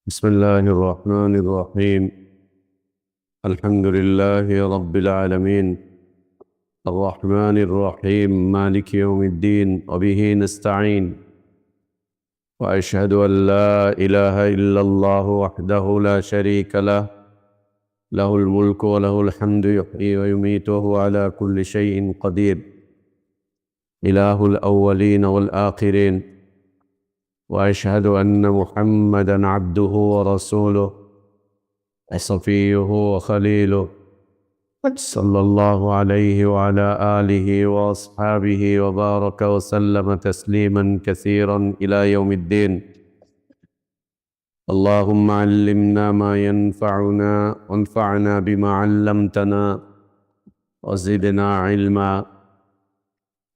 بسم الله الرحمن الرحيم. الحمد لله رب العالمين الرحمن الرحيم مالك يوم الدين وبه نستعين. وأشهد أن لا إله إلا الله وحده لا شريك له، له الملك وله الحمد يحيي ويميت وهو على كل شيء قدير، إله الأولين والآخرين. وأشهد أن محمدًا عبده ورسوله وصفيه وخليله، صلى الله عليه وعلى آله وأصحابه وبارك وسلم تسليمًا كثيرًا إلى يوم الدين. اللهم علمنا ما ينفعنا وانفعنا بما علمتنا وزدنا علما.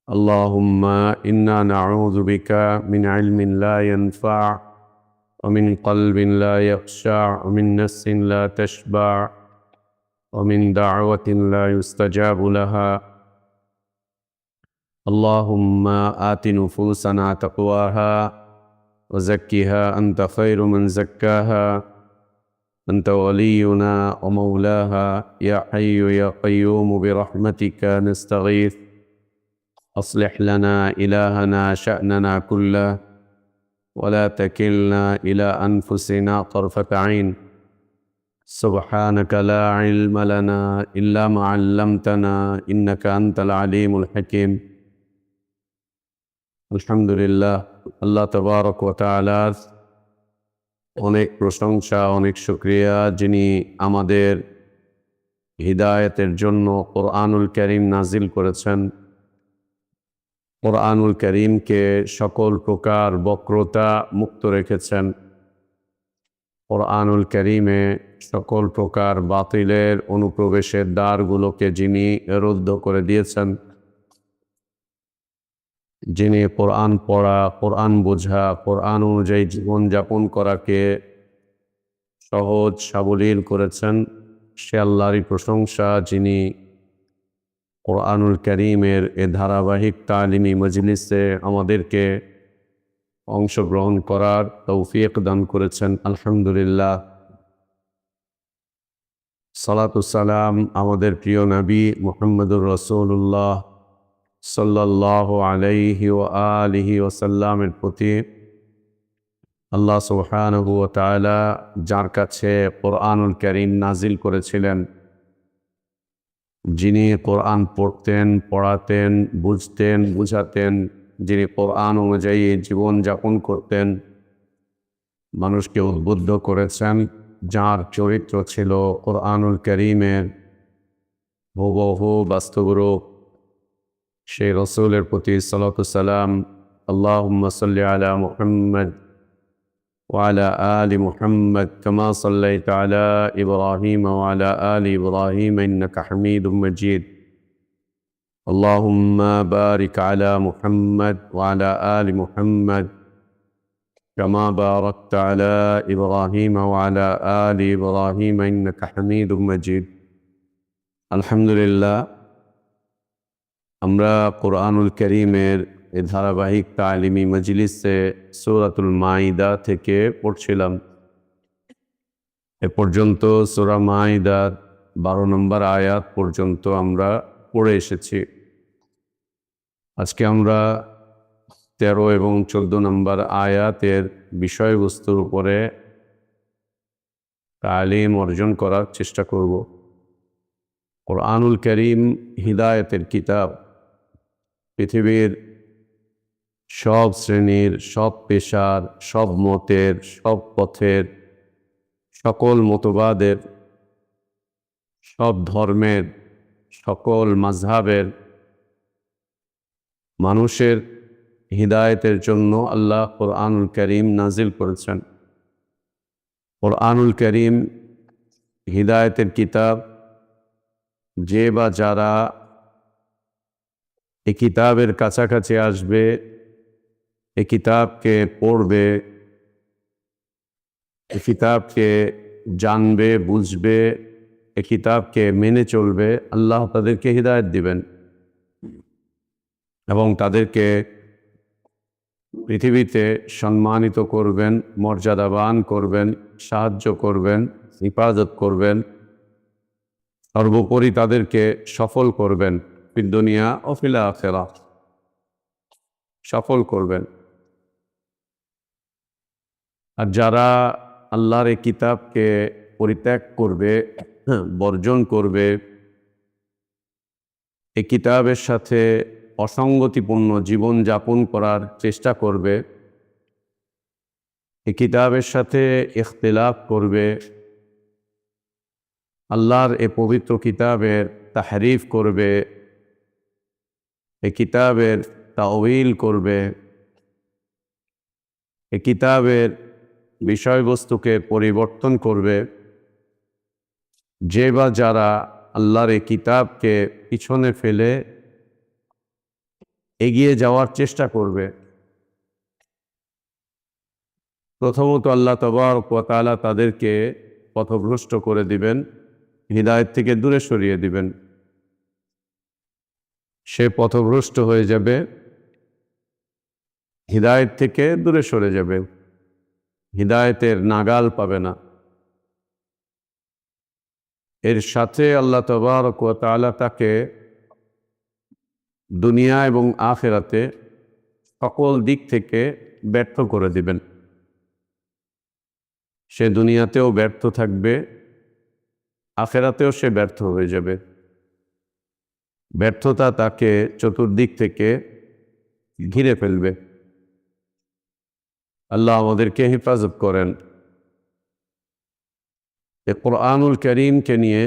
اللهم إنا نعوذ بك من علم لا ينفع ومن قلب لا يخشع ومن نفس لا تشبع ومن دعوة لا يستجاب لها. اللهم آت نفوسنا تقواها وزكها أنت خير من زكاها، أنت ولينا ومولاها. يا حي يا قيوم برحمتك نستغيث، أصلح لنا إلهنا شأننا كله ولا تكلنا إلى أنفسنا طرفة عين. سبحانك لا علم لنا إلا ما علمتنا إنك أنت العليم الحكيم। আলহামদুলিল্লাহ, আল্লাহ তাবারক ওয়া তাআলার অনেক প্রশংসা, অনেক শুকরিয়া, যিনি আমাদের হিদায়াতের জন্য কোরআনুল কারীম নাজিল করেছেন। কোরআনুল কারীমকে সকল প্রকার বক্রতা মুক্ত রেখেছেন। কোরআনুল কারীমে সকল প্রকার বাতিলের অনুপ্রবেশের দ্বারগুলোকে যিনি রুদ্ধ করে দিয়েছেন। যিনি কোরআন পড়া, কোরআন বোঝা, কোরআন অনুযায়ী জীবনযাপন করাকে সহজ সাবলীল করেছেন, সে আল্লাহরই প্রশংসা, যিনি কোরআনুল কারীমের এ ধারাবাহিক তালিমি মজলিসে আমাদেরকে অংশগ্রহণ করার তৌফিক দান করেছেন। আলহামদুলিল্লাহ। সালাতু সালাম আমাদের প্রিয় নবী মুহাম্মদুর রাসূলুল্লাহ সাল্লাল্লাহু আলাইহি ওয়া আলিহি ওয়াসাল্লামের প্রতি। আল্লাহ সুবহানাহু ওয়া তাআলা যার কাছে কোরআনুল কারীম নাজিল করেছিলেন, যিনি কোরআন পড়তেন, পড়াতেন, বুঝতেন, বুঝাতেন, যিনি কোরআন অনুযায়ী জীবন যাপন করতেন, মানুষকে উদ্বুদ্ধ করেছেন, যার চরিত্র ছিল কোরআনুল কারীমের হুবহু বাস্তবরূপ, সেই রসূলের প্রতি সালাতু সালাম। আল্লাহুম্মা সাল্লি আলা মুহাম্মদ ওয়া আলা আলি মুহাম্মদ কামা সাল্লাইতা আলা ইব্রাহিম ওয়া আলা আলি ইব্রাহিম ইন্নাকা হামিদুম মাজিদ। আল্লাহুম্মা বারিক আলা মুহাম্মদ ওয়া আলা আলি মুহাম্মদ কামা বারাকতা আলা ইব্রাহিম ওয়া আলা আলি ইব্রাহিম ইন্নাকা হামিদুম মাজিদ। আলহামদুলিল্লাহ, আমরা কোরআনুল কারীমের এই ধারাবাহিক তালিমি মজলিসে সূরাতুল মাইদা থেকে পড়ছিলাম। এ পর্যন্ত সূরা মাইদার 12 নম্বর আয়াত পর্যন্ত আমরা পড়ে এসেছি। আজকে আমরা 13 এবং 14 নম্বর আয়াতের বিষয়বস্তুর উপরে তালিম অর্জন করার চেষ্টা করব। কোরআনুল কারীম হিদায়াতের কিতাব। পৃথিবীর সব শ্রেণীর, সব পেশার, সব মতের, সব পথের, সকল মতবাদের, সব ধর্মের, সকল মাযহাবের মানুষের হিদায়াতের জন্য আল্লাহ কোরআনুল কারীম নাজিল করেছেন। কোরআনুল কারীম হিদায়াতের কিতাব। যে বা যারা এই কিতাবের কাছাকাছি আসবে, এই কিতাবকে পড়বে, এই কিতাবকে জানবে, বুঝবে, এই কিতাবকে মেনে চলবে, আল্লাহ তাদেরকে হিদায়াত দিবেন এবং তাদেরকে পৃথিবীতে সম্মানিত করবেন, মর্যাদাবান করবেন, সাহায্য করবেন, হিফাজত করবেন, সর্বোপরি তাদেরকে সফল করবেন, ফিদ দুনিয়া ও ফিল আখিরাহ, সফল করবেন। আর যারা আল্লাহর এই কিতাবকে পরিত্যাগ করবে, বর্জন করবে, এই কিতাবের সাথে অসঙ্গতিপূর্ণ জীবন যাপন করার চেষ্টা করবে, এই কিতাবের সাথে ইখতিলাফ করবে, আল্লাহর এই পবিত্র কিতাবের তাহরিফ করবে, এই কিতাবের তাওয়িল করবে, এই কিতাবের বিষয়বস্তুকে পরিবর্তন করবে, যে বা যারা আল্লাহর এই কিতাবকে পিছনে ফেলে এগিয়ে যাওয়ার চেষ্টা করবে, প্রথমত আল্লাহ তাবারক ওয়া তাআলা তাদেরকে পথভ্রষ্ট করে দিবেন, হিদায়াত থেকে দূরে সরিয়ে দিবেন। সে পথভ্রষ্ট হয়ে যাবে, হিদায়াত থেকে দূরে সরে যাবে, হিদায়াতের নাগাল পাবে না। এর সাথে আল্লাহ তাবারক ওয়া তাআলা তাকে দুনিয়া এবং আখিরাতে সকল দিক থেকে ব্যর্থ করে দিবেন। সে দুনিয়াতেও ব্যর্থ থাকবে, আখিরাতেও সে ব্যর্থ হয়ে যাবে। ব্যর্থতা তাকে চতুর্দিক থেকে ঘিরে ফেলবে। আল্লাহ আমাদেরকে হেফাজত করেন। এ কোরআনুল কারীমকে নিয়ে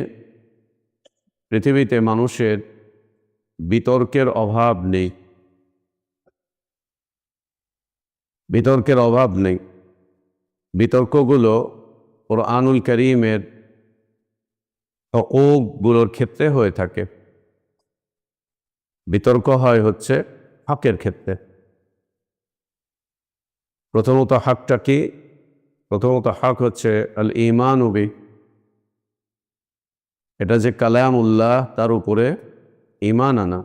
পৃথিবীতে মানুষের বিতর্কের অভাব নেই, বিতর্কের অভাব নেই। বিতর্কগুলো কোরআনুল কারীমের হকগুলোর ক্ষেত্রে হয়ে থাকে। বিতর্ক হয় হচ্ছে হকের ক্ষেত্রে। প্রথমত হকটা কি? প্রথমত হক হচ্ছে আল ঈমান বিহি, এটা যে কালামুল্লাহ, তার উপরে ঈমান আনা।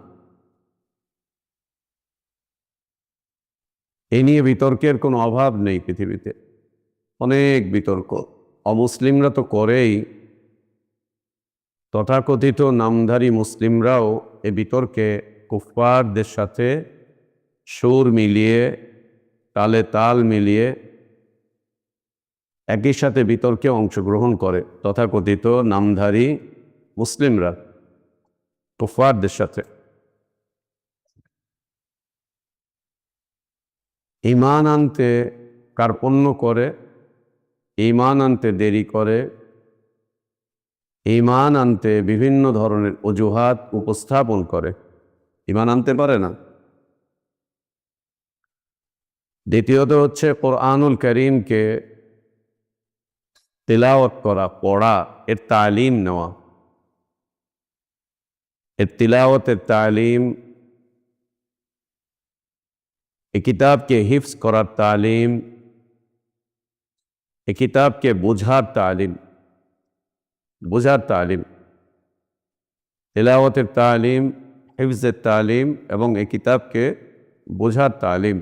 এ নিয়ে বিতর্কের কোনো অভাব নেই পৃথিবীতে, অনেক বিতর্ক। অমুসলিমরা তো করেই, তথাকথিত নামধারী মুসলিমরাও এ বিতর্কে কুফফারদের সাথে সুর মিলিয়ে, তালে তাল মিলিয়ে একই সাথে বিতর্কে অংশগ্রহণ করে। তথাকথিত নামধারী মুসলিমরা কুফফারদের সাথে। ঈমান আনতে কার্পণ্য করে, ঈমান আনতে দেরি করে, ঈমান আনতে বিভিন্ন ধরনের অজুহাত উপস্থাপন করে, ঈমান আনতে পারে না। দ্বিতীয়ত হচ্ছে কোরআনুল কারীমকে তিলাওয়াত করা, পড়া, এর তালিম নেওয়া। এর তিলাওয়াতের তালিম, এই কিতাবকে হিফজ করার তালিম, এই কিতাবকে বোঝার তালিম, বোঝার তালিম, তিলাওয়াতের তালিম, হিফজের তালিম এবং এই কিতাবকে বোঝার তালিম।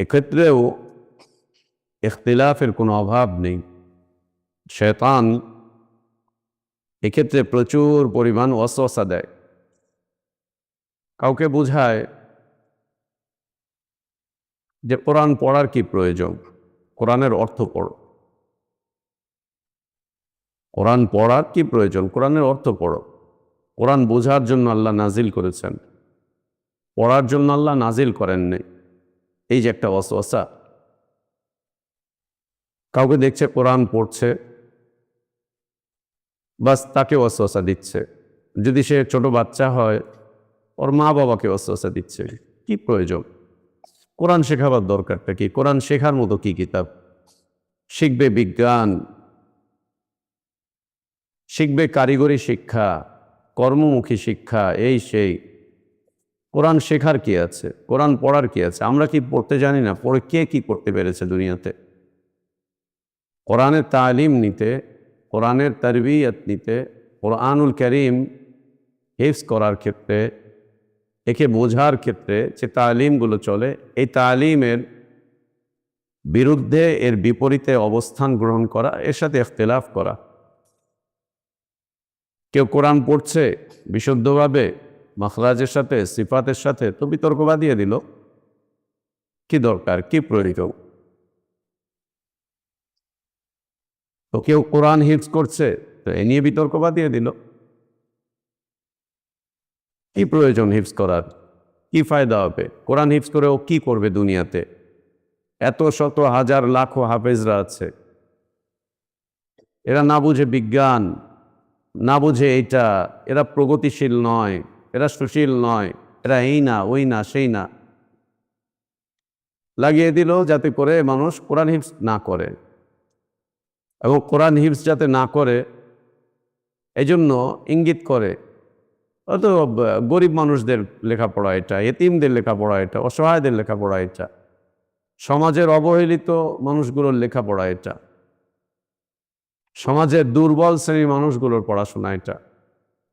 এক্ষেত্রেও ইখতিলাফের কোনো অভাব নেই। শয়তান এক্ষেত্রে প্রচুর পরিমাণ ওয়াসওয়াসা দেয়। কাউকে বোঝায় যে কোরআন পড়ার কি প্রয়োজন, কোরআনের অর্থ পড়ো। কোরআন পড়ার কি প্রয়োজন, কোরআনের অর্থ পড়ো। কোরআন বোঝার জন্য আল্লাহ নাজিল করেছেন, পড়ার জন্য আল্লাহ নাজিল করেন নাই। এই যে একটা ওয়াসওয়াসা। কাউকে দেখছে কোরআন পড়ছে, বাস তাকে ওয়াসওয়াসা দিচ্ছে। যদি সে ছোট বাচ্চা হয়, ওর মা বাবাকে ওয়াসওয়াসা দিচ্ছে। কি প্রয়োজন? কোরআন শেখাবার দরকারটা কি? কোরআন শেখার মতো কি কিতাব? শিখবে বিজ্ঞান, শিখবে কারিগরি শিক্ষা, কর্মমুখী শিক্ষা, এই সেই। কোরআন শেখার কি আছে? কোরআন পড়ার কি আছে? আমরা কি পড়তে জানি না? পড়ে কে কি করতে পেরেছে দুনিয়াতে? কোরআনের তালিম নিতে, কোরআনের তারবিয়ত নিতে, কোরআনুল কারীম হিফজ করার ক্ষেত্রে একে বোঝার ক্ষেত্রে যে তালিমগুলো চলে, এই তালিমের বিরুদ্ধে এর বিপরীতে অবস্থান গ্রহণ করা, এর সাথে ইখতিলাফ করা। কেউ কোরআন পড়ছে বিশুদ্ধভাবে মাখরাজের সাথে, সিফাতের সাথে, তো বিতর্ক বাদিয়ে দিল। কি দরকার, কি প্রয়োজন? তো কেউ কোরআন হিফজ করছে, তো এ নিয়ে বিতর্ক বাদিয়ে দিল। কি প্রয়োজন হিফজ করার? কি ফায়দা হবে? কোরআন হিফজ করে ও কি করবে দুনিয়াতে? এত শত হাজার লাখো হাফেজরা আছে, এরা না বুঝে বিজ্ঞান, না বুঝে এইটা, এরা প্রগতিশীল নয়, এরা সুশীল নয়, এরা এই না, ওই না, সেই না, লাগিয়ে দিল যাতে করে মানুষ কোরআন হিফজ না করে। এবং কোরআন হিফজ যাতে না করে এই জন্য ইঙ্গিত করে অত গরিব মানুষদের লেখাপড়া এটা, এতিমদের লেখাপড়া এটা, অসহায়দের লেখাপড়া এটা, সমাজের অবহেলিত মানুষগুলোর লেখাপড়া এটা, সমাজের দুর্বল শ্রেণীর মানুষগুলোর পড়াশোনা এটা।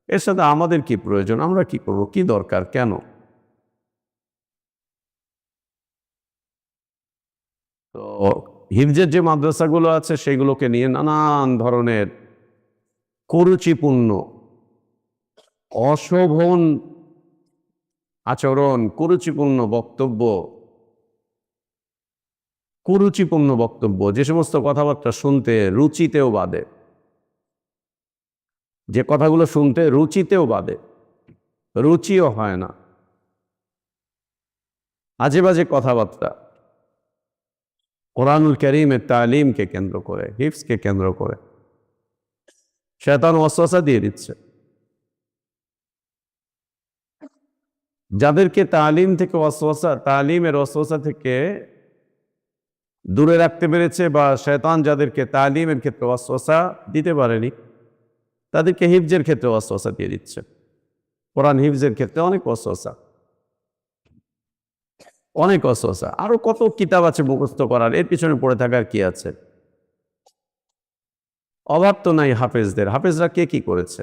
এর সাথে আমাদের কি প্রয়োজন? আমরা কি করব? কি দরকার? কেন? তো হিফজের যে মাদ্রাসাগুলো আছে সেগুলোকে নিয়ে নানান ধরনের কুরুচিপূর্ণ, অশোভন আচরণ, কুরুচিপূর্ণ বক্তব্য, যে সমস্ত কথাবার্তা শুনতে রুচিতেও বাদে, যে কথাগুলো শুনতে রুচিতেও বাদে, রুচিও হয় না, আজে বাজে কথাবার্তা কোরআনুল কারীমের তালিমকে কেন্দ্র করে, হিফজকে কেন্দ্র করে শয়তান ওয়াসওয়াসা দিয়ে দিচ্ছে। যাদেরকে তালিম থেকে ওয়াসওয়াসা, তালিমের ওয়াসওয়াসা থেকে দূরে রাখতে পেরেছে, বা শয়তান যাদেরকে তালিমের ক্ষেত্রে ওয়াসওয়াসা দিতে পারেনি, তাদেরকে হিফজের ক্ষেত্রে ওয়াসওয়াসা দিয়ে দিচ্ছে। কোরআন হিফজের ক্ষেত্রে অনেক ওয়াসওয়াসা, অনেক ওয়াসওয়াসা। আরো কত কিতাব আছে মুখস্থ করার, এর পিছনে পড়ে থাকার কি আছে? অভাব তো নাই হাফেজদের। হাফেজরা কে কি করেছে?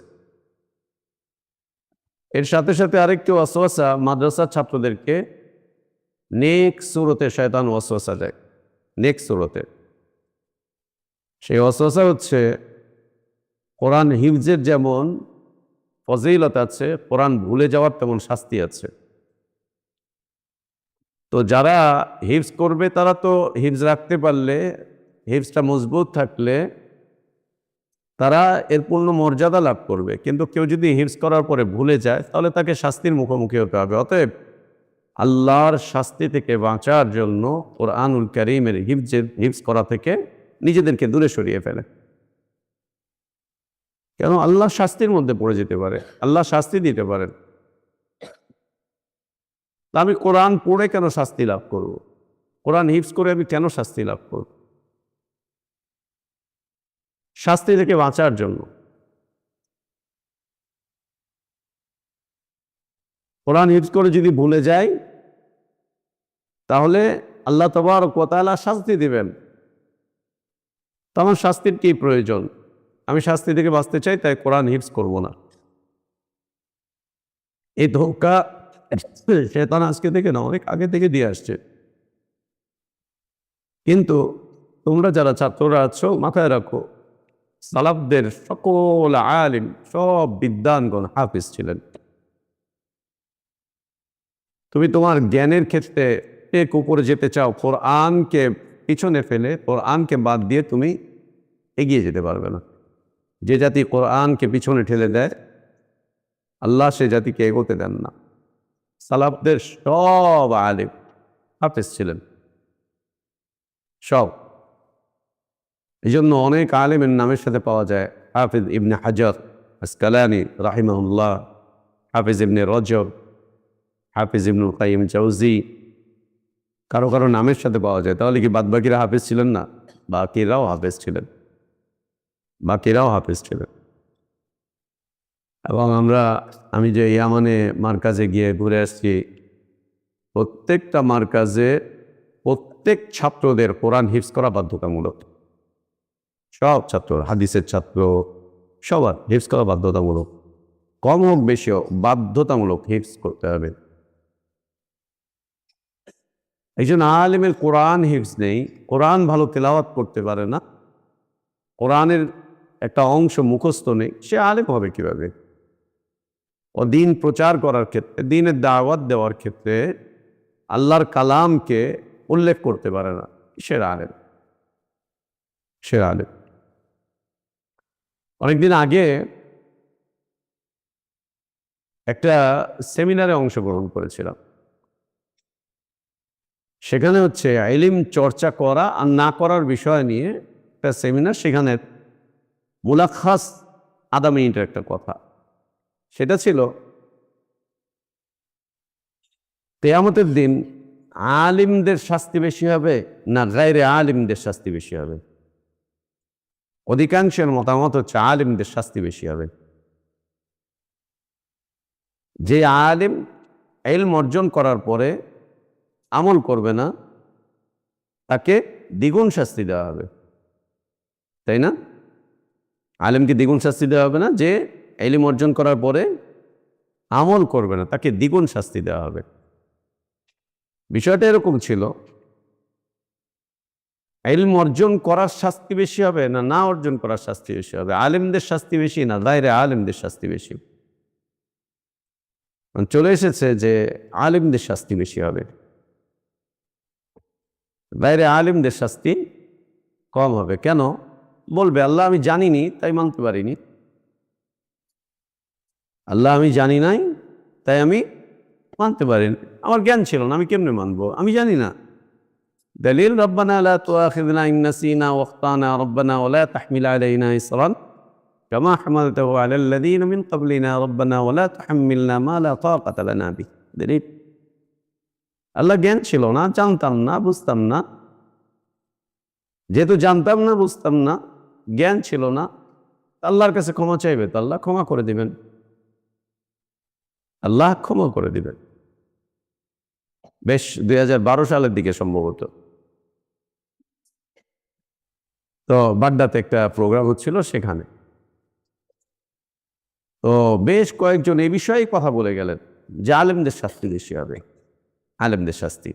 এর সাথে সাথে আরেকটি ওয়াসওয়াসা, মাদ্রাসার ছাত্রদেরকে নেক সুরতে শয়তান ওয়াসওয়াসা দেয়, নেক সুরতে। সেই ওয়াসওয়াসা হচ্ছে কোরআন হিফজের যেমন ফজিলত আছে, কোরআন ভুলে যাওয়ার তেমন শাস্তি আছে। তো যারা হিফজ করবে তারা তো হিফজ রাখতে পারলে, হিফজটা মজবুত থাকলে তারা এর পূর্ণ মর্যাদা লাভ করবে। কিন্তু কেউ যদি হিফজ করার পরে ভুলে যায়, তাহলে তাকে শাস্তির মুখোমুখি হতে হবে। অতএব আল্লাহর শাস্তি থেকে বাঁচার জন্য কোরআনুল কারীমের হিফজ করা থেকে নিজেদেরকে দূরে সরিয়ে ফেলে। কেন? আল্লাহ শাস্তির মধ্যে পড়ে যেতে পারে, আল্লাহ শাস্তি দিতে পারেন। আমি কোরআন পড়ে কেন শাস্তি লাভ করব? কোরআন হিফজ করে আমি কেন শাস্তি লাভ করব? শাস্তি থেকে বাঁচার জন্য। কোরআন হিফজ করে যদি ভুলে যাই, তাহলে আল্লাহ তাবারক ওয়া তাআলা শাস্তি দিবেন। তো আমার শাস্তির কি প্রয়োজন? আমি শাস্তি থেকে বাঁচতে চাই, তাই কোরআন হিফজ করব না। এই ধোঁকা শয়তান আজকে থেকে না, অনেক আগে থেকে দিয়ে আসছে। কিন্তু তোমরা যারা ছাত্ররা আছো, মাথায় রাখো, সালাফদের সকল আলিম, সব বিদ্বানগণ হাফিজ ছিলেন। তুমি তোমার জ্ঞানের ক্ষেত্রে এক উপরে যেতে চাও, কোরআনকে পিছনে ফেলে, কোরআনকে বাদ দিয়ে তুমি এগিয়ে যেতে পারবে না। যে জাতি কোরআনকে পিছনে ঠেলে দেয়, আল্লাহ সে জাতিকে এগোতে দেন না। সালাফদের সব আলিম হাফিজ ছিলেন, সব। এই জন্য অনেক আলিমের নামের সাথে পাওয়া যায় হাফিজ ইবনে হাজার আসকালানি রাহিমাহুল্লাহ, হাফিজ ইবনে রজব, হাফিজ ইবনুল কাইয়িম জাওজি, কারো কারো নামের সাথে পাওয়া যায়। তাহলে কি বাদবাকিরা হাফিজ ছিলেন না? বাকিরাও হাফিজ ছিলেন, বাকিরাও হাফিজ ছিলেন। এবং আমি যে ইয়ামানে মার্কাজে গিয়ে ঘুরে আসছি, প্রত্যেকটা মার্কাজে প্রত্যেক ছাত্রদের কোরআন হিফজ করা বাধ্যতামূলক। সব ছাত্র, হাদিসের ছাত্র, সবার হিফজ করা বাধ্যতামূলক। কম হোক বেশি হোক, বাধ্যতামূলক হিফজ করতে হবে। একজন আলেমের কোরআন হিফজ নেই, কোরআন ভালো তেলাওয়াত করতে পারে না, কোরআনের একটা অংশ মুখস্থ নেই, সে আলেম হবে কিভাবে? ও দিন প্রচার করার ক্ষেত্রে, দিনের দাওয়াত দেওয়ার ক্ষেত্রে আল্লাহর কালামকে উল্লেখ করতে পারে না, সে আলেম? সে আলেম। অনেকদিন আগে একটা সেমিনারে অংশগ্রহণ করেছিলাম। সেখানে হচ্ছে ইলম চর্চা করা আর না করার বিষয় নিয়ে একটা সেমিনার। সেখানে মুলাখাস আধা মিনিটের একটা কথা, সেটা ছিল কিয়ামতের দিন আলিমদের শাস্তি বেশি হবে না গায়রে আলিমদের শাস্তি বেশি হবে? অধিকাংশের মতামত হচ্ছে আলিমদের শাস্তি বেশি হবে। যে আলিম ইলম অর্জন করার পরে আমল করবে না, তাকে দ্বিগুণ শাস্তি দেওয়া হবে, তাই না? আলেমকে দ্বিগুণ শাস্তি দেওয়া হবে না? যে ইলম অর্জন করার পরে আমল করবে না, তাকে দ্বিগুণ শাস্তি দেওয়া হবে। বিষয়টা এরকম ছিল, ইলম অর্জন করার শাস্তি বেশি হবে না না অর্জন করার শাস্তি বেশি হবে? আলেমদের শাস্তি বেশি না গায়রে আলেমদের শাস্তি বেশি? চলে এসেছে যে আলেমদের শাস্তি বেশি হবে, গায়রে আলেমদের শাস্তি কম হবে। কেন? বলবে আল্লাহ আমি জানিনি তাই মানতে পারিনি, আল্লাহ আমি জানি নাই তাই আমি মানতে পারিনি, আমার জ্ঞান ছিল না, আমি কেমনে মানবো? আমি জানি না। দলিল রব্বানা লা তুআখিযনা ইন নাসিনা ওয়া আখতানা রব্বানা ওয়া লা তাহমিল আলাইনা ইসরান কামা হামালতাহু আলাল লাযিনা মিন ক্বাবলিনা রব্বানা ওয়া লা তুহাম্মিলনা মা লা তাকাতা লানা বিহি। দলিল আল্লাহ জ্ঞান ছিল না, জানতাম না, বুঝতাম না। যেহেতু জানতাম না, বুঝতাম না, জ্ঞান ছিল না, আল্লাহর কাছে ক্ষমা চাইবে তো আল্লাহ ক্ষমা করে দিবেন, আল্লাহ ক্ষমা করে দিবেন। বেশ 2012 সালের দিকে সম্ভবত, তো বাড্ডাতে একটা প্রোগ্রাম হচ্ছিল, সেখানে তো বেশ কয়েকজন এই বিষয়ে কথা বলে গেলেন যে আলেমদের শাস্তি বেশি হবে, আলেমদের শাস্তি।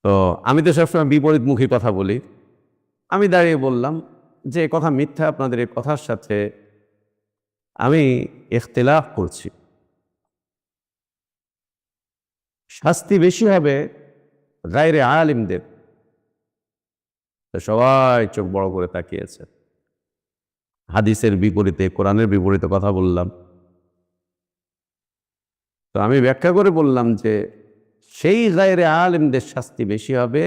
তো আমি তো সবসময় বিপরীতমুখী কথা বলি। আমি দাঁড়িয়ে বললাম যে কথা মিথ্যা, আপনাদের এই কথার সাথে আমি ইখতিলাফ করছি। শাস্তি বেশি হবে গায়রে আলিমদের। সবাই চোখ বড় করে তাকিয়েছে। হাদিসের বিপরীতে, কোরআনের বিপরীতে কথা বললাম। তো আমি ব্যাখ্যা করে বললাম যে সেই গায়রে আলিমদের শাস্তি বেশি হবে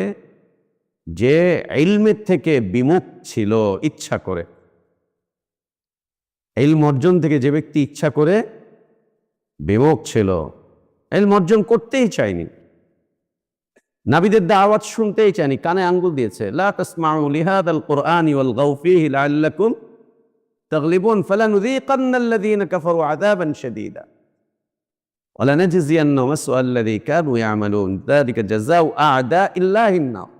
যে ইলমের থেকে বিমুখ ছিল ইচ্ছা করে। ইলম অর্জন থেকে যে ব্যক্তি ইচ্ছা করে বিমুখ ছিল, ইলম অর্জন করতেই চায়নি, নবীদের দাওয়াত শুনতেই চায়নি, কানে আঙ্গুল দিয়েছে। লা তাসমাউ লিহাদাল কুরআনি ওয়াল গাউ ফীহি লাআল্লাকুম তাগলিবুন ফালানুযীকান্নাল্লাযীনা কাফারু আযাবান শাদীদা ওয়া লানাজজিয়ান্নাহুম আসওয়াল্লাযী কানু ইয়ামালুন যালিকা জাযাউ আ'দাইল্লাহিন নার।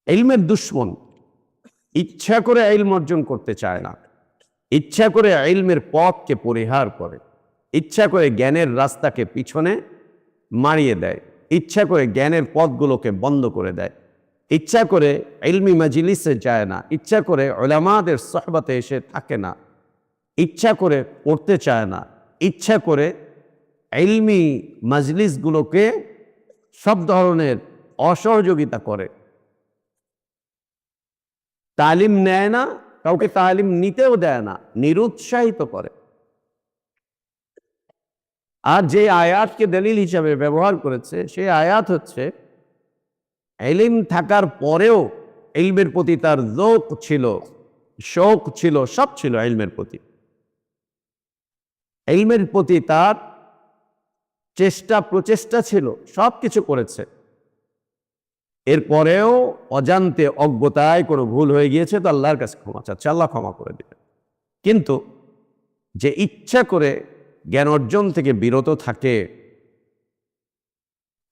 ইলমের দুশমন ইচ্ছা করে ইলম অর্জন করতে চায় না, ইচ্ছা করে ইলমের পথকে পরিহার করে, ইচ্ছা করে জ্ঞানের রাস্তাকে পিছনে মারিয়ে দেয়, ইচ্ছা করে জ্ঞানের পথগুলোকে বন্ধ করে দেয়, ইচ্ছা করে ইলমি মাজলিসে যায় না, ইচ্ছা করে উলামাদের সোহবতে এসে থাকে না, ইচ্ছা করে পড়তে চায় না, ইচ্ছা করে ইলমি মাজলিসগুলোকে সব ধরনের অসহযোগিতা করে, তালিম নেয় না, কাউকে তালিম নিতেও দেয় না, নিরুৎসাহিত করে। আর যে আয়াতকে দলিল হিসাবে ব্যবহার করেছে সেই আয়াত হচ্ছে ইলম থাকার পরেও ইলমের প্রতি তার যৌক ছিল, শৌক ছিল, সব ছিল ইলমের প্রতি। ইলমের প্রতি তার চেষ্টা প্রচেষ্টা ছিল, সব কিছু করেছে। এরপরেও অজান্তে অজ্ঞতায় কোনো ভুল হয়ে গিয়েছে তো আল্লাহর কাছে ক্ষমা চাচ্ছে, আল্লাহ ক্ষমা করে দিবেন। কিন্তু যে ইচ্ছা করে জ্ঞান অর্জন থেকে বিরত থাকে,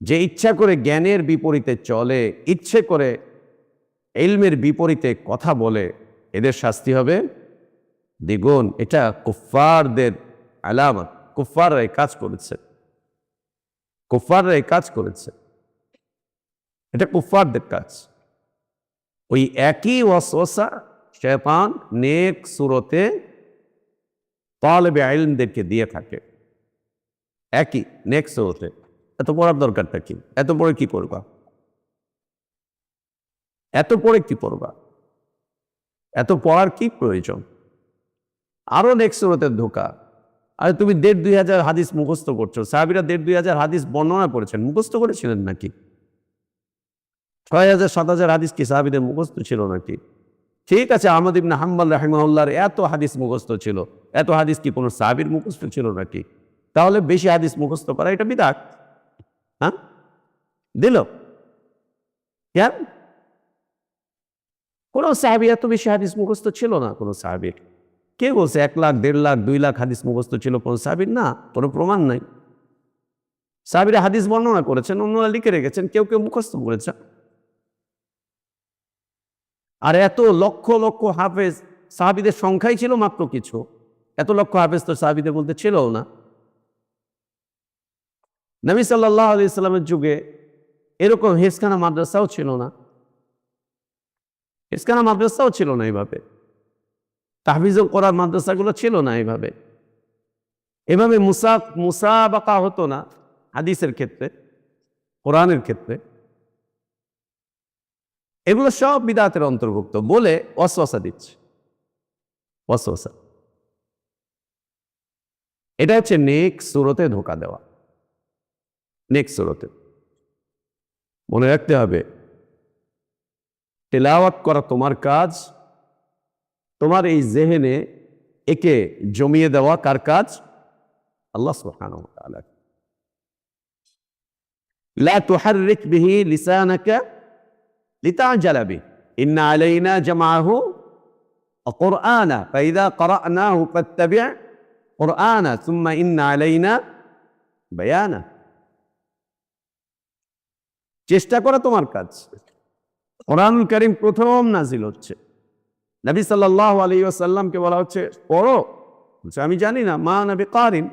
যে ইচ্ছা করে জ্ঞানের বিপরীতে চলে, ইচ্ছে করে ইলমের বিপরীতে কথা বলে, এদের শাস্তি হবে দ্বিগুণ। এটা কুফফারদের আলামত, কুফফাররা এই কাজ করেছে। কুফফাররা এই কাজ করেছে, এটা কুফফারদের কাজ। ওই একই ওয়াসওয়াসা শয়তান নেক সুরতে তালেবে ইলমদেরকে দিয়ে থাকে, একই নেক সুরতে। এত পড়ার দরকারটা কি? এত পড়ে কি করবা? এত পড়ে কি পড়বা? এত পড়ার কি প্রয়োজন? আরো নেক সুরতের ধোকা। আরে তুমি ১,৫০০ হাদিস মুখস্থ করছো। সাহাবীরা ১,৫০০ হাদিস বর্ণনা করেছেন, মুখস্থ করেছিলেন নাকি? ৬,০০০ ৭,০০০ হাদিস কি সাহাবীদের মুখস্থ ছিল নাকি? ঠিক আছে, আহমদ ইবনে হাম্বল রাহিমাহুল্লাহর এত হাদিস মুখস্থ ছিল, এত হাদিস কি কোনো সাহাবীর মুখস্থ ছিল নাকি? তাহলে বেশি হাদিস মুখস্থ করা এটা বিদআত। হ্যাঁ, দিল কেন? কোন সাহাবী এত বেশি হাদিস মুখস্থ ছিল না কোন সাহাবীর। কে বলছে ১ লাখ ১.৫ লাখ ২ লাখ হাদিস মুখস্থ ছিল কোন সাহাবীর? না, কোনো প্রমাণ নাই। সাহাবীরা হাদিস বর্ণনা করেছেন, অন্যরা লিখে রেখেছেন, কেউ কেউ মুখস্থ করেছেন। আর এত লক্ষ লক্ষ হাফেজ, সাহাবীদের সংখ্যাই ছিল মাত্র কিছু। এত লক্ষ হাফেজ তো সাহাবীদের মধ্যে ছিলও না। নবী সাল্লাল্লাহু আলাইহি সাল্লামের যুগে এরকম হেফজখানা মাদ্রাসাও ছিল না, হেফজখানা মাদ্রাসাও ছিল না এইভাবে, তাহফিজুল কোরআন মাদ্রাসাগুলো ছিল না এইভাবে, এভাবে মুসাবাকা হতো না হাদিসের ক্ষেত্রে, কোরআনের ক্ষেত্রে। এগুলো সব বিদআতের অন্তর্ভুক্ত বলে ওয়াসওয়াসা দিচ্ছে, ওয়াসওয়াসা। এটা হচ্ছে নেক সুরতে ধোঁকা দেওয়া, নেক সুরতে। মনে রাখতে হবে, তেলাওয়াত করা তোমার কাজ, তোমার এই জেহেনে একে জমিয়ে দেওয়া কার কাজ? আল্লাহ সুবহানাহু ওয়া তাআলা। লা তুহাররিক বিহি লিসানাকা লিতা'জালা বিহি ইন্না আলাইনা জামআহু ওয়া কুরআনা ফাইযা ক্বরা'নাহু ফাত্তাবি' কুরআনা সুম্মা ইন্না আলাইনা বায়ানা। চেষ্টা করা তোমার কাজ। কোরআনুল কারীম প্রথম নাজিল হচ্ছে, নবী সাল্লাল্লাহু আলাইহি ওয়াসাল্লামকে বলা হচ্ছে পড়ো, বলছে আমি জানি না, মা আনা বিকারিন।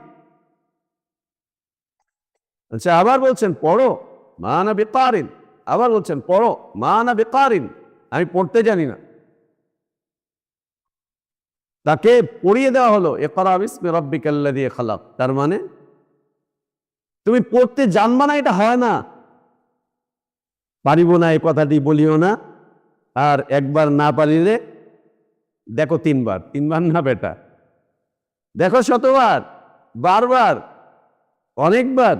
আচ্ছা, আবার বলছেন পড়ো, মা আনা বিকারিন। আবার বলছেন পড়ো, মা আনা বিকারিন, আমি পড়তে জানি না। তাকে পড়িয়ে দেওয়া হলো ইকরা বিসমি রাব্বিকাল্লাযী খালাক। তার মানে তুমি পড়তে জানবা না এটা হয় না। পারিব না এই কথাটি বলিও না, আর একবার না পারিলে দেখো ৩ বার। ৩ বার না বেটা, দেখো ১০০ বার, বারবার, অনেকবার,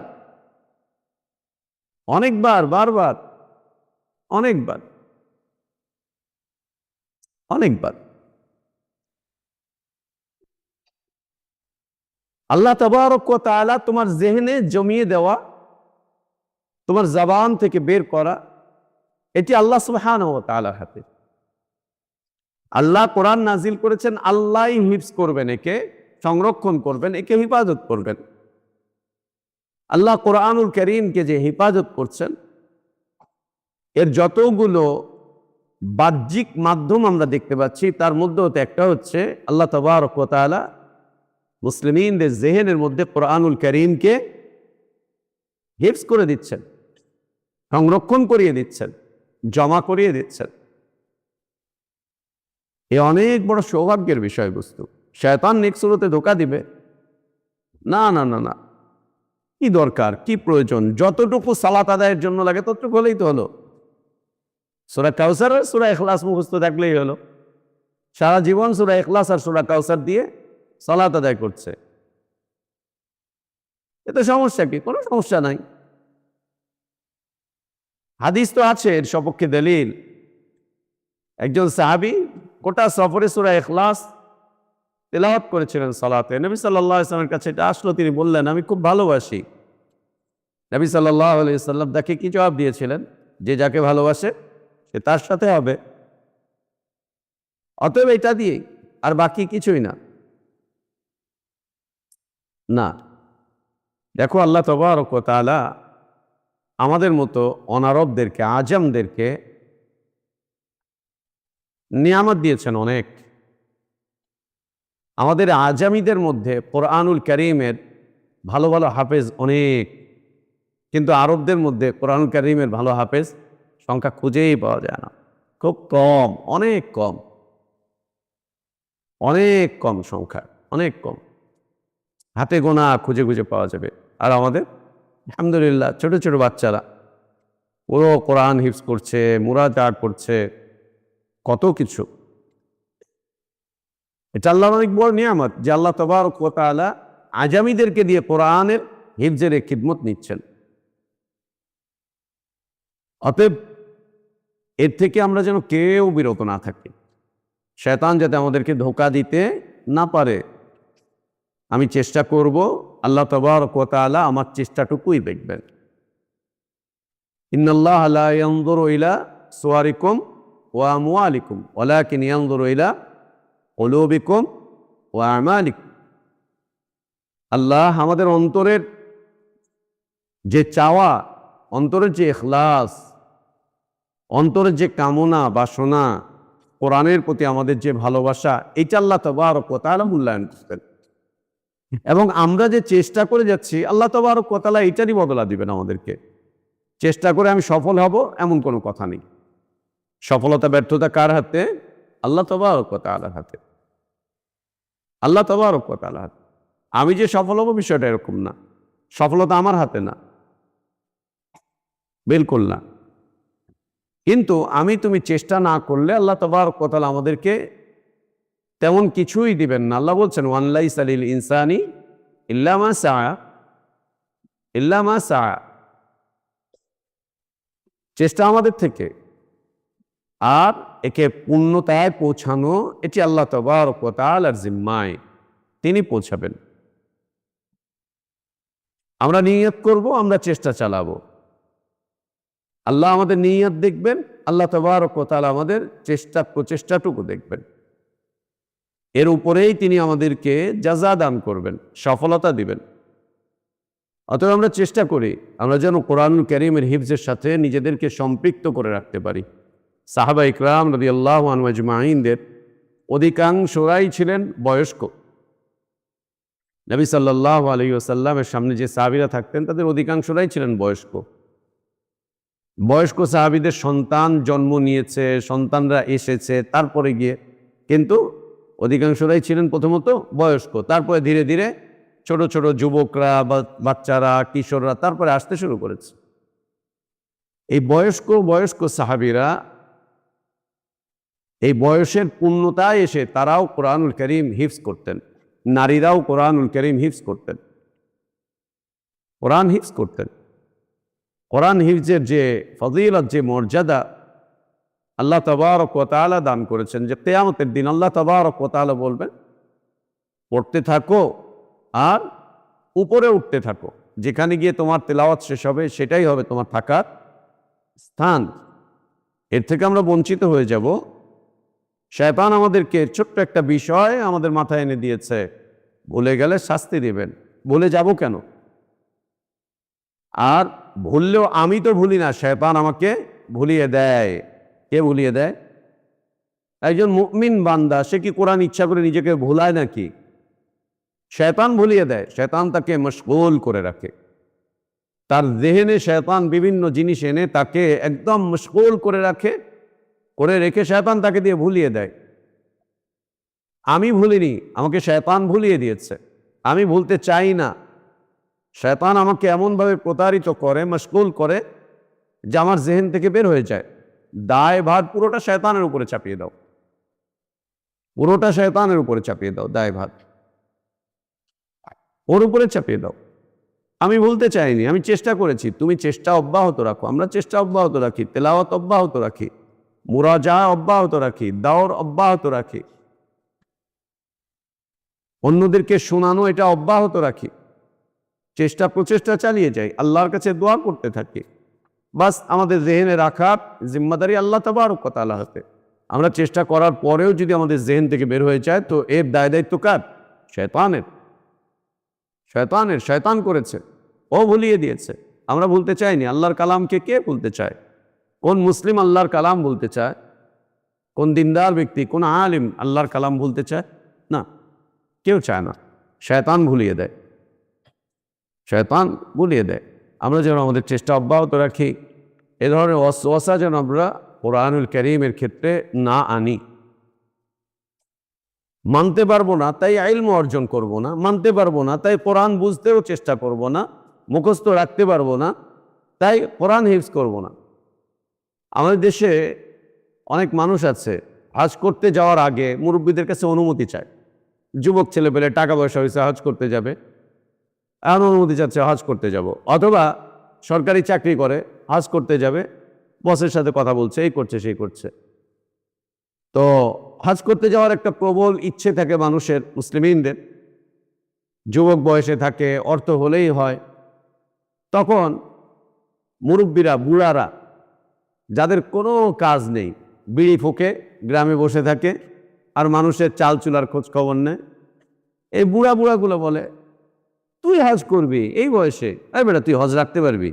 অনেকবার, বারবার, অনেকবার, অনেকবার। আল্লাহ তাবারক ওয়া তাআলা তোমার জেহেনে জমিয়ে দেওয়া, তোমার জবান থেকে বের করা, এটি আল্লাহ সুবহানাহু ওয়া তাআলার হাতে। আল্লাহ কোরআন নাজিল করেছেন, আল্লাহই হিফজ করবেন, একে সংরক্ষণ করবেন, একে হিফাজত করবেন। আল্লাহ কোরআনুল কারীমকে যে হিফাজত করছেন, এর যতগুলো বাহ্যিক মাধ্যম আমরা দেখতে পাচ্ছি, তার মধ্যেও তো একটা হচ্ছে আল্লাহ তাবারক ওয়া তাআলা মুসলিমিনদের জেহেনের মধ্যে কোরআনুল কারীমকে হিফজ করে দিচ্ছেন, সংরক্ষণ করিয়ে দিচ্ছেন, জমা করিয়ে দিচ্ছেন। এ অনেক বড় সৌভাগ্যের বিষয়বস্তু। শয়তান নেক সুরতে ধোঁকা দিবে না, না, না, না। কি দরকার, কি প্রয়োজন? যতটুকু সালাত আদায়ের জন্য লাগে ততটুকু হলেই তো হলো। সূরা কাউসার আর সূরা ইখলাস মুখস্থ থাকলেই হলো। সারা জীবন সূরা ইখলাস আর সূরা কাউসার দিয়ে সালাত আদায় করছে, এতে সমস্যা কি? কোনো সমস্যা নাই। হাদিস তো আছে এর সপক্ষে দলিল। একজন সাহাবী গোটা সফরে সূরা ইখলাস তেলাওয়াত করেছিলেন সালাতে। নবী সাল্লাল্লাহু আলাইহি ওয়াসাল্লামের কাছে এটা আসলো, তিনি বললেন আমি খুব ভালোবাসি। নবী সাল্লাল্লাহু আলাইহি ওয়াসাল্লাম তাকে কি জবাব দিয়েছিলেন? যে যাকে ভালোবাসে সে তার সাথে হবে। অতএব এটা দিয়ে আর বাকি কিছুই না। না, দেখো আল্লাহ তাবারক ওয়া তাআলা আমাদের মতো অনারবদেরকে, আজমদেরকে নিয়ামত দিয়েছেন অনেক। আমাদের আজামিদের মধ্যে কোরআনুল কারীমের ভালো ভালো হাফেজ অনেক, কিন্তু আরবদের মধ্যে কোরআনুল কারীমের ভালো হাফেজ সংখ্যা খুঁজেই পাওয়া যায় না, খুব কম, অনেক কম, অনেক কম সংখ্যা, অনেক কম, হাতে গোনা খুঁজে খুঁজে পাওয়া যাবে। আর আমাদের আলহামদুলিল্লাহ ছোট ছোট বাচ্চারা পুরো কোরআন হিফজ করছে, মুরাজাত করছে, কত কিছু। এটা আল্লাহর অনেক বড় নিয়ামত যে আল্লাহ তাবারক ওয়া তাআলা আজামিদেরকে দিয়ে কোরআনের হিফজের খিদমত নিচ্ছেন। অতএব এর থেকে আমরা যেন কেউ বিরত না থাকি, শয়তান যাতে আমাদেরকে ধোঁকা দিতে না পারে। আমি চেষ্টা করব, আল্লাহ তাবারক ওয়া তাআলা আমার চেষ্টাটুকুই দেখবেন। ইন্নাল্লাহ লা ইয়ানজুরু ইলা সুওয়ারিকুম ওয়া আমওয়ালিকুম ওয়ালাকিন ইয়ানজুরু ইলা কুলুবিকুম ওয়া আমালিকুম। আল্লাহ আমাদের অন্তরের যে চাওয়া, অন্তরের যে ইখলাস, অন্তরের যে কামনা বাসনা, কোরআনের প্রতি আমাদের যে ভালোবাসা, এইটা আল্লাহ তাবারক ওয়া তাআলা মূল্যায়ন করবেন। এবং আমরা যে চেষ্টা করে যাচ্ছি, আল্লাহ তাবারক ওয়া তাআলা এইটারই বদলা দিবেন আমাদেরকে। চেষ্টা করে আমি সফল হব এমন কোনো কথা নেই। সফলতা ব্যর্থতা কার হাতে? আল্লাহ তাবারক ওয়া তাআলার হাতে, আল্লাহ তাবারক ওয়া তাআলার হাতে। আমি যে সফল হব বিষয়টা এরকম না, সফলতা আমার হাতে না, বিলকুল না। কিন্তু তুমি চেষ্টা না করলে আল্লাহ তাবারক ওয়া তাআলা আমাদেরকে তেমন কিছুই দিবেন না। আল্লাহ বলছেন ওয়ান লাইসা লিল ইনসানি ইল্লা মা সাআ, ইল্লা মা সাআ। চেষ্টা আমাদের থেকে, আর একে পূর্ণতায় পৌঁছানো এটি আল্লাহ তাবারক ওয়া তাআলার জিম্মায়, তিনি পৌঁছাবেন। আমরা নিয়ত করব, আমরা চেষ্টা চালাবো, আল্লাহ আমাদের নিয়ত দেখবেন, আল্লাহ তাবারক ওয়া তাআলা আমাদের প্রচেষ্টাটুকু দেখবেন। এর উপরেই তিনি আমাদেরকে জাযা দান করবেন, সফলতা দিবেন। অতএব আমরা চেষ্টা করি আমরা যেন কোরআনুল কারীমের হিফজের সাথে নিজেদেরকে সম্পৃক্ত করে রাখতে পারি। সাহাবা ইকরাম রাদিয়াল্লাহু আনহুম আজমাইনদের অধিকাংশরাই ছিলেন বয়স্ক। নবী সাল্লাল্লাহু আলাইহি ওয়াসাল্লামের সামনে যে সাহাবীরা থাকতেন তাদের অধিকাংশরাই ছিলেন বয়স্ক। বয়স্ক সাহাবীদের সন্তান জন্ম নিয়েছে, সন্তানরা এসেছে তারপরে গিয়ে, কিন্তু অধিকাংশরাই ছিলেন প্রথমত বয়স্ক, তারপরে ধীরে ধীরে ছোট ছোট যুবকরা বা বাচ্চারা, কিশোররা তারপরে আসতে শুরু করেছে। এই বয়স্ক সাহাবীরা এই বয়সের পূর্ণতায় এসে তারাও কোরআনুল কারীম হিফজ করতেন, নারীরাও কোরআনুল কারীম হিফজ করতেন, কোরআন হিফজ করতেন। কোরআন হিফজের যে ফজিলত, যে মর্যাদা আল্লাহ তাবারক ওয়া তাআলা দান করেছেন, যে কিয়ামতের দিন আল্লাহ তাবারক ওয়া তাআলা বলবেন পড়তে থাকো আর উপরে উঠতে থাকো, যেখানে গিয়ে তোমার তেলাওয়াত শেষ হবে সেটাই হবে তোমার থাকার স্থান। এর থেকে আমরা বঞ্চিত হয়ে যাব। শয়তান আমাদেরকে ছোট্ট একটা বিষয় আমাদের মাথায় এনে দিয়েছে, ভুলে গেলে শাস্তি দিবেন। ভুলে যাব কেন? আর ভুললেও আমি তো ভুলি না, শয়তান আমাকে ভুলিয়ে দেয়। কে ভুলিয়ে দেয়? একজন মুমিন বান্দা, সে কি কোরআন ইচ্ছা করে নিজেকে ভুলায় নাকি? শয়তান ভুলিয়ে দেয়। শয়তান তাকে মশগুল করে রাখে, তার জেহেনে শয়তান বিভিন্ন জিনিস এনে তাকে একদম মশগুল করে রাখে, করে রেখে শয়তান তাকে দিয়ে ভুলিয়ে দেয়। আমি ভুলিনি, আমাকে শয়তান ভুলিয়ে দিয়েছে। আমি ভুলতে চাই না, শয়তান আমাকে এমনভাবে প্রতারিত করে, মশগুল করে যে আমার জেহেন থেকে বের হয়ে যায়। দায় ভার পুরোটা শয়তানের উপরে চাপিয়ে দাও, পুরোটা শয়তানের উপরে চাপিয়ে দাও, দায় ভার ওর উপরে চাপিয়ে দাও। আমি ভুলতে চাইনি, আমি চেষ্টা করেছি। তুমি চেষ্টা অব্যাহত রাখো, আমরা চেষ্টা অব্যাহত রাখি, তেলাওয়াত অব্যাহত রাখি, মুরাজা অব্যাহত রাখি, দাওর অব্যাহত রাখি, অন্যদেরকে শোনানো এটা অব্যাহত রাখি, প্রচেষ্টা চালিয়ে যাই, আল্লাহর কাছে দোয়া করতে থাকি। বাস আমাদের জেহেনে রাখার জিম্মাদারি আল্লাহ তাবারক ওয়া তাআলার হাতে। আমরা চেষ্টা করার পরেও যদি আমাদের জেহেন থেকে বের হয়ে যায়, তো এর দায় দায়িত্ব কার? শয়তানের। শয়তান করেছে, ও ভুলিয়ে দিয়েছে। আমরা ভুলতে চাইনি। আল্লাহর কালামকে কে ভুলতে চায়? কোন মুসলিম আল্লাহর কালাম ভুলতে চায়? কোন দিনদার ব্যক্তি, কোন আলিম আল্লাহর কালাম ভুলতে চায়? না, কেউ চায় না। শয়তান ভুলিয়ে দেয়, শয়তান ভুলিয়ে দেয়। আমরা যেন আমাদের চেষ্টা অব্যাহত রাখি এ ধরনের ওয়াসওয়াসা যেন আমরা কোরআনুল কারীমের ক্ষেত্রে না আনি। মানতে পারবো না তাই ইলম অর্জন করব না, মানতে পারবো না তাই কোরআন বুঝতেও চেষ্টা করব না, মুখস্থ রাখতে পারবো না তাই কোরআন হিফজ করব না। আমাদের দেশে অনেক মানুষ আছে হজ করতে যাওয়ার আগে মুরব্বীদের কাছে অনুমতি চায়। যুবক ছেলে পেলে টাকা পয়সা হয়েছে হজ করতে যাবে, এখন অনুমতি চাচ্ছে হজ করতে যাব, অথবা সরকারি চাকরি করে হজ করতে যাবে, বসের সাথে কথা বলছে, এই করছে সেই করছে। তো হজ করতে যাওয়ার একটা প্রবল ইচ্ছে থাকে মানুষের, মুসলিমিনদের, যুবক বয়সে থাকে, অর্থ হলেই হয়। তখন মুরব্বীরা, বুড়ারা, যাদের কোনো কাজ নেই, বিড়ি ফুঁকে গ্রামে বসে থাকে আর মানুষের চাল চুলার খোঁজ খবর নেয়, এই বুড়াগুলো বলে তুই হজ করবি এই বয়সে, আরে বেটা তুই হজ রাখতে পারবি?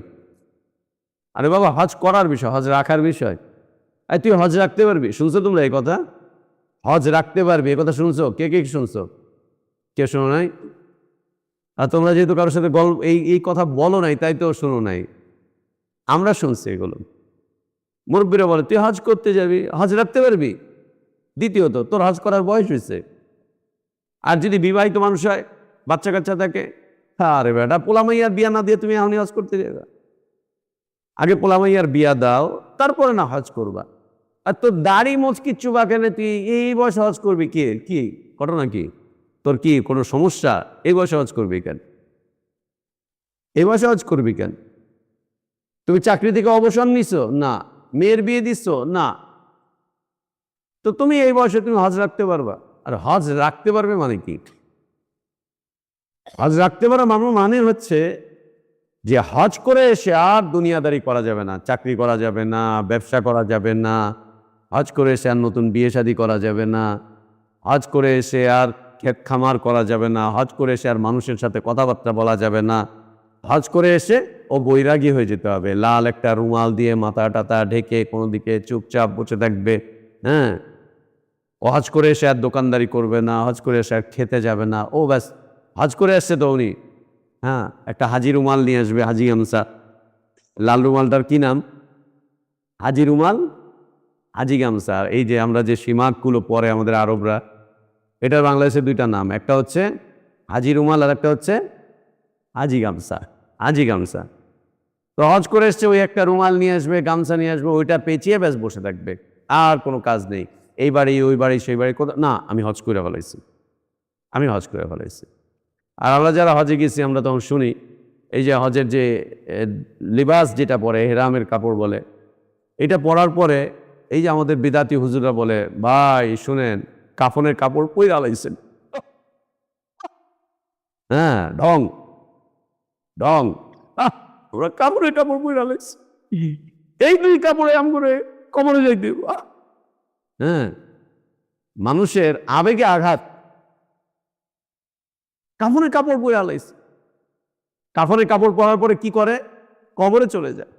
আরে বাবা, হজ করার বিষয়, হজ রাখার বিষয়। আরে তুই হজ রাখতে পারবি? শুনছো তোমরা এই কথা? হজ রাখতে পারবি এই কথা শুনছো? কে কে শুনছো? কে শোনো নাই? আর তোমরা যেহেতু কারোর সাথে গল্প এই কথা বলো নাই তাই তো শোনো নাই, আমরা শুনছি এগুলো। মুরব্বীরা বলে তুই হজ করতে যাবি, হজ রাখতে পারবি? দ্বিতীয়ত তোর হজ করার বয়স হয়েছে। আর যদি বিবাহিত মানুষ হয়, বাচ্চা কাচ্চা থাকে, আরে বেটা পোলামাইয়ার বিয়া না দিয়ে তুমি এখনই হজ করতে যাবে? আগে পোলামাইয়ার বিয়া দাও, তারপরে না হজ করবা। আর তোর দাড়ি মোচকি চুবা কেন, তুই এই বয়সে হজ করবি? কি ঘটনা কি তোর? কি কোনো সমস্যা? এই বয়সে হজ করবি কেন? এই বয়সে হজ করবি কেন? তুমি চাকরি থেকে অবসর নিছো? না। মেয়ের বিয়ে দিচ্ছ? না। তো তুমি এই বয়সে তুমি হজ রাখতে পারবা? আর হজ রাখতে পারবে মানে কি? হজ রাখতে পারা মানে হচ্ছে যে হজ করে এসে আর দুনিয়াদারি করা যাবে না, চাকরি করা যাবে না, ব্যবসা করা যাবে না, হজ করে এসে আর নতুন বিয়ে শাদী করা যাবে না, হজ করে এসে আর ক্ষেত খামার করা যাবে না, হজ করে এসে আর মানুষের সাথে কথাবার্তা বলা যাবে না। হজ করে এসে ও বৈরাগী হয়ে যেতে হবে, লাল একটা রুমাল দিয়ে মাথা টাথা ঢেকে কোনো দিকে চুপচাপ বসে থাকবে। হ্যাঁ, ও হজ করে এসে আর দোকানদারি করবে না, হজ করে এসে আর খেতে যাবে না। ও ব্যাস হজ করে আসছে তো উনি, হ্যাঁ, একটা হাজি রুমাল নিয়ে আসবে, হাজি গামছা। লাল রুমালটার কি নাম? হাজি রুমাল, হাজি গামছা। এই যে আমরা যে সীমাকগুলো পরে আমাদের আরবরা, এটার বাংলাদেশের দুইটা নাম, একটা হচ্ছে হাজি রুমাল আর একটা হচ্ছে হাজি গামছা। হাজি গামছা। তো হজ করে এসছে, ওই একটা রুমাল নিয়ে আসবে, গামছা নিয়ে আসবে, ওইটা পেঁচিয়ে ব্যাস বসে থাকবে, আর কোনো কাজ নেই। এই বাড়ি ওই বাড়ি সেই বাড়ি কোথাও না, আমি হজ করে ফেলাইছি, আমি হজ করে ফেলাইছি। আর আমরা যারা হজে গেছি আমরা তখন শুনি এই যে হজের যে লিবাস যেটা পরে, হেরামের কাপড় বলে, এটা পরার পরে এই যে আমাদের বিদাতি হুজুররা বলে, ভাই শুনেন, কাফনের কাপড় পইরা লাইছেন। হ্যাঁ, ঢং ঢং, ওরা কাপড়ের কাপড় পইরা লাইছে, এই দুই কাপড়ে আম করে কমরে যাইতে। হ্যাঁ, মানুষের আবেগে আঘাত, কাফনের কাপড় পরে লাইছে। কাফনের কাপড় পরার পরে কি করে? কবরে চলে যায়।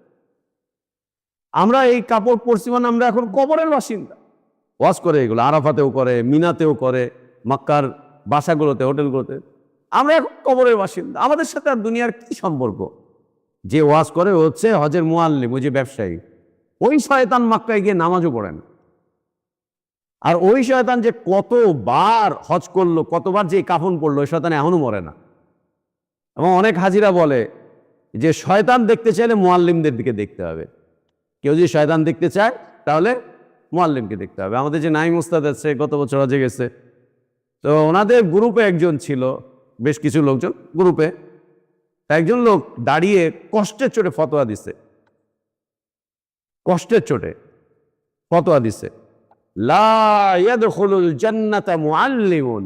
আমরা এই কাপড় পরছি মানে আমরা এখন কবরের বাসিন্দা। ওয়াজ করে এগুলো, আরাফাতেও করে, মিনাতেও করে, মক্কার বাসাগুলোতে, হোটেলগুলোতে, আমরা এখন কবরের বাসিন্দা। আমাদের সাথে আর দুনিয়ার কি সম্পর্ক? যে ওয়াজ করে হচ্ছে হজের মুআল্লিম, ওই যে ব্যবসায়ী, ওই শয়তান মক্কায় গিয়ে নামাজও পড়ে না। আর ওই শয়তান যে কতবার হজ করলো, কতবার যে কাফন পড়লো, ওই শয়তান এখনো মরে না। এবং অনেক হাজিরা বলে যে শয়তান দেখতে চাইলে মুআল্লিমদের দিকে দেখতে হবে। কেউ যদি শয়তান দেখতে চায় তাহলে মুআল্লিমকে দেখতে হবে। আমাদের যে নাইম উস্তাদ আছে, গত বছর হজে গেছে, তো ওনাদের গ্রুপে একজন ছিল, বেশ কিছু লোকজন গ্রুপে, একজন লোক দাঁড়িয়ে কষ্টের চোটে ফতোয়া দিছে, কষ্টের চোটে ফতোয়া দিছে, লা ইয়াদখুলুল জান্নাতা মুআল্লিমুন,